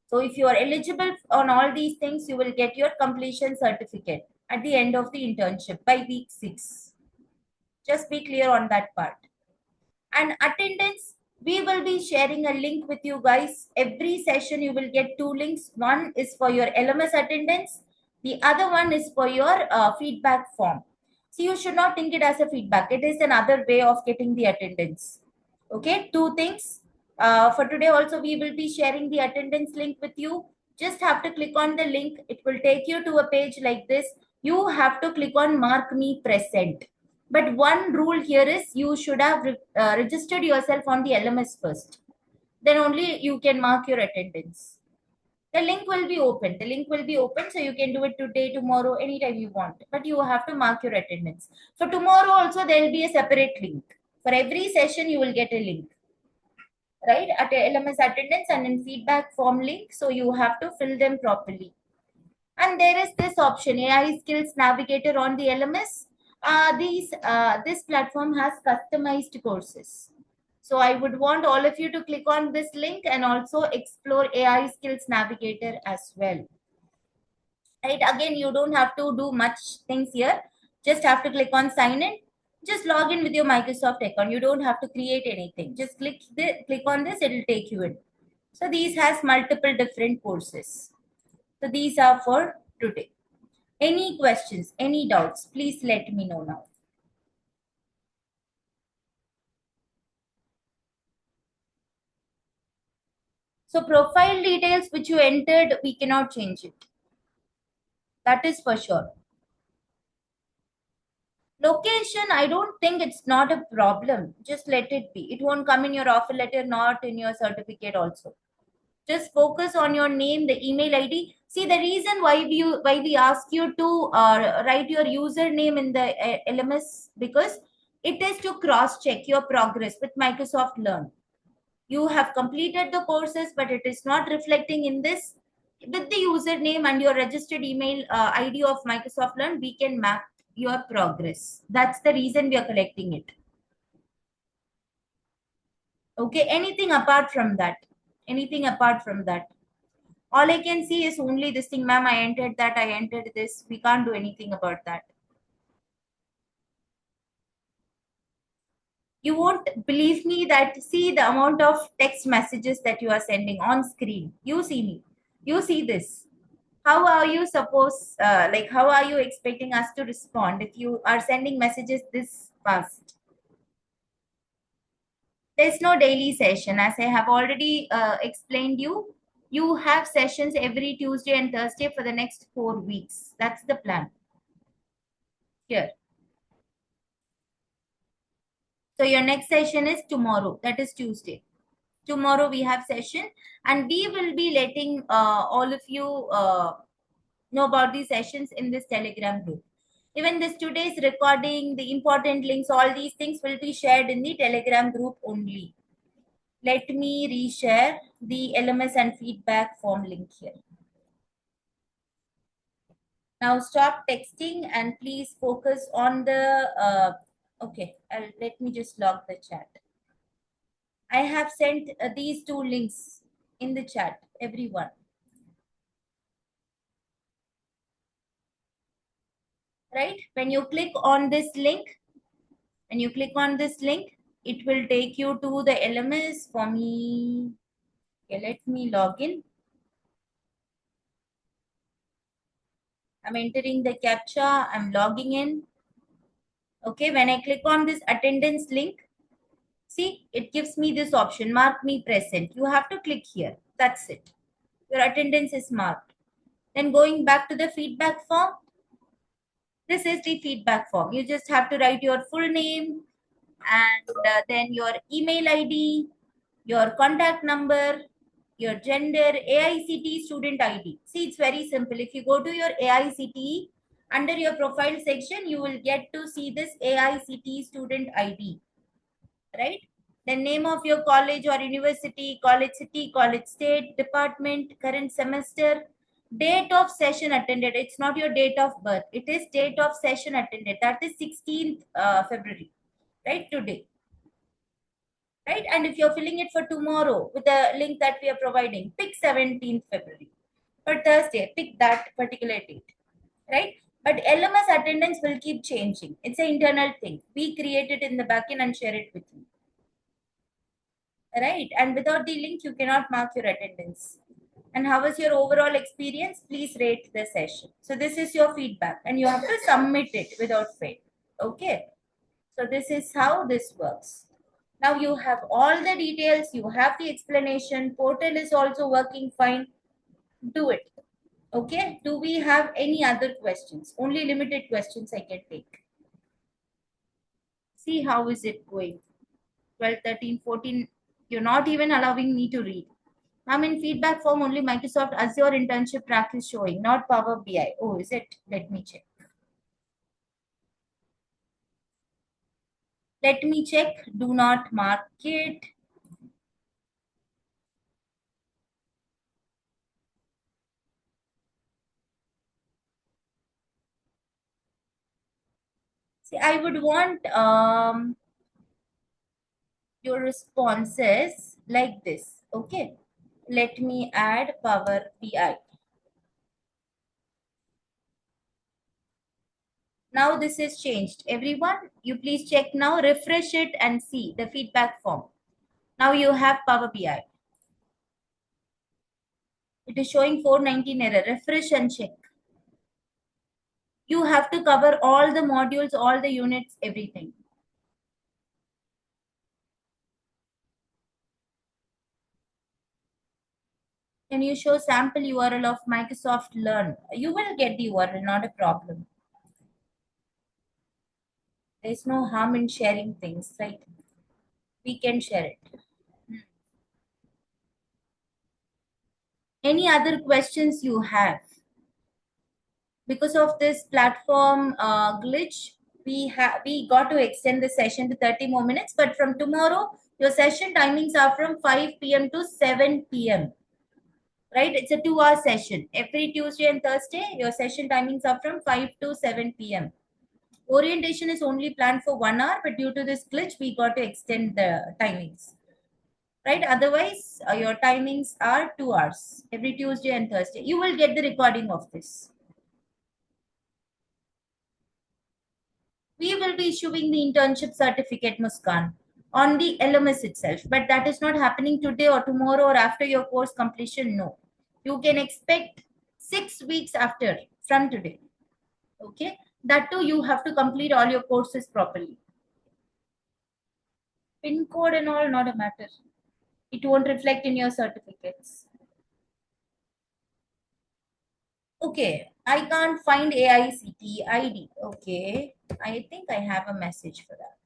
Speaker 1: So if you are eligible on all these things, you will get your completion certificate at the end of the internship by week 6. Just be clear on that part. And attendance, we will be sharing a link with you guys. Every session you will get 2 links. One is for your LMS attendance. The other one is for your feedback form. So you should not think it as a feedback. It is another way of getting the attendance. Okay, two things. For today also, we will be sharing the attendance link with you. Just have to click on the link. It will take you to a page like this. You have to click on mark me present. But one rule here is you should have registered yourself on the LMS first. Then only you can mark your attendance. The link will be open. The link will be open, so you can do it today, tomorrow, anytime you want. But you have to mark your attendance. For tomorrow also, there will be a separate link. For every session, you will get a link, right? At LMS attendance and in feedback form link. So you have to fill them properly. And there is this option, AI Skills Navigator on the LMS. This platform has customized courses. So I would want all of you to click on this link and also explore AI Skills Navigator as well. Right, again, you don't have to do much things here. Just have to click on sign in. Just log in with your Microsoft account. You don't have to create anything. Just click on this, it will take you in. So these has multiple different courses. So these are for today. Any questions, any doubts, please let me know now. So profile details which you entered, we cannot change it. That is for sure. Location, I don't think it's not a problem. Just let it be. It won't come in your offer letter, not in your certificate also. Just focus on your name, the email ID. See, the reason why we ask you to write your username in the LMS, because it is to cross check your progress with Microsoft Learn. You have completed the courses, but it is not reflecting in this. With the username and your registered email ID of Microsoft Learn, we can map your progress. That's the reason we are collecting it. Okay, anything apart from that? Anything apart from that? All I can see is only this thing, ma'am. I entered that, I entered this. We can't do anything about that. You won't believe me that see the amount of text messages that you are sending on screen. You see me. You see this. How are you supposed, how are you expecting us to respond if you are sending messages this fast? There's no daily session. As I have already explained you have sessions every Tuesday and Thursday for the next 4 weeks. That's the plan here. So your next session is tomorrow. That is Tuesday. Tomorrow we have session, and we will be letting all of you know about these sessions in this Telegram group. Even this today's recording, the important links, all these things will be shared in the Telegram group only. Let me reshare the LMS and feedback form link here. Now stop texting and please focus on the, okay, let me just log the chat. I have sent these two links in the chat, everyone. Right? When you click on this link, it will take you to the LMS for me. Okay, let me log in. I'm entering the CAPTCHA. I'm logging in. Okay, when I click on this attendance link, see, it gives me this option, mark me present. You have to click here. That's it. Your attendance is marked. Then going back to the feedback form, this is the feedback form. You just have to write your full name and then your email ID, your contact number, your gender, AICT student ID. See, it's very simple. If you go to your AICT, under your profile section, you will get to see this AICT student ID, right? The name of your college or university, college city, college state, department, current semester, date of session attended. It's not your date of birth. It is date of session attended. That is 16th February, right? Today, right? And if you're filling it for tomorrow with the link that we are providing, pick 17th February. For Thursday, pick that particular date, right? But LMS attendance will keep changing. It's an internal thing. We create it in the backend and share it with you, right? And without the link, you cannot mark your attendance. And how was your overall experience? Please rate the session. So this is your feedback, and you have to submit it without fail. Okay. So this is how this works. Now you have all the details, you have the explanation, portal is also working fine. Do it. Okay. Do we have any other questions? Only limited questions I can take. See how is it going. 12, 13, 14. You're not even allowing me to read. I'm in feedback form only Microsoft Azure internship track is showing, not Power BI. Oh, is it? Let me check. Let me check. Do not mark it. See, I would want your responses like this. Okay. Let me add Power BI. Now this is changed. Everyone, you please check now, refresh it and see the feedback form. Now you have Power BI. It is showing 419 error. Refresh and check. You have to cover all the modules, all the units, everything. Can you show sample URL of Microsoft Learn? You will get the URL, not a problem. There's no harm in sharing things, right? We can share it. Any other questions you have? Because of this platform glitch, we got to extend the session to 30 more minutes. But from tomorrow, your session timings are from 5 p.m. to 7 p.m. Right? It's a 2-hour session. Every Tuesday and Thursday, your session timings are from 5 to 7 p.m. Orientation is only planned for 1 hour, but due to this glitch, we got to extend the timings. Right? Otherwise, your timings are 2 hours every Tuesday and Thursday. You will get the recording of this. We will be issuing the internship certificate, Muskan, on the LMS itself. But that is not happening today or tomorrow or after your course completion. No. You can expect 6 weeks after from today. Okay. That too, you have to complete all your courses properly. Pin code and all, not a matter. It won't reflect in your certificates. Okay. I can't find AICT ID. Okay. I think I have a message for that.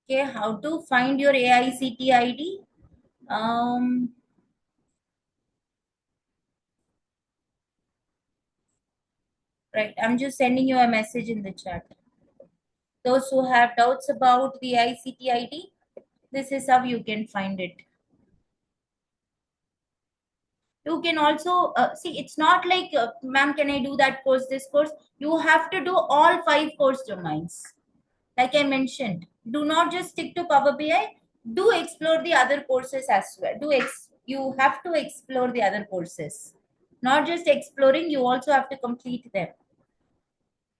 Speaker 1: Okay, how to find your AICT ID? Um, right, I'm just sending you a message in the chat. Those who have doubts about the AICT ID, this is how you can find it. You can also see it's not like, ma'am, can I do that course, this course? You have to do all 5 course domains. Like I mentioned, do not just stick to Power BI. Do explore the other courses as well. You have to explore the other courses. Not just exploring, you also have to complete them.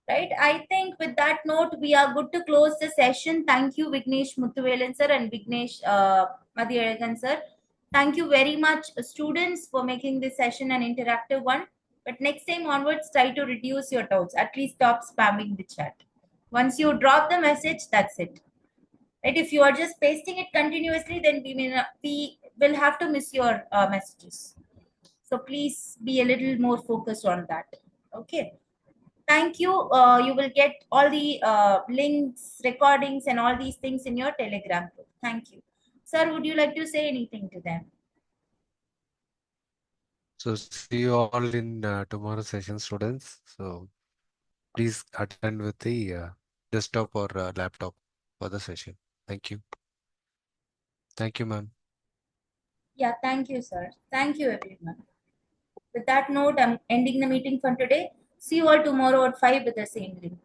Speaker 1: Right? I think with that note, we are good to close the session. Thank you, Vignesh Muthuvelan sir and Vignesh Madhyaragan sir. Thank you very much, students, for making this session an interactive one. But next time onwards, try to reduce your doubts. At least stop spamming the chat. Once you drop the message, that's it. Right? If you are just pasting it continuously, then we will have to miss your messages. So please be a little more focused on that. Okay. Thank you. You will get all the links, recordings, and all these things in your Telegram group. Thank you. Sir, would you like to say anything to them?
Speaker 2: So see you all in tomorrow's session, students. So please attend with the desktop or laptop for the session. Thank you. Thank you, ma'am.
Speaker 1: Yeah, thank you, sir. Thank you, everyone. With that note, I'm ending the meeting for today. See you all tomorrow at 5 with the same link.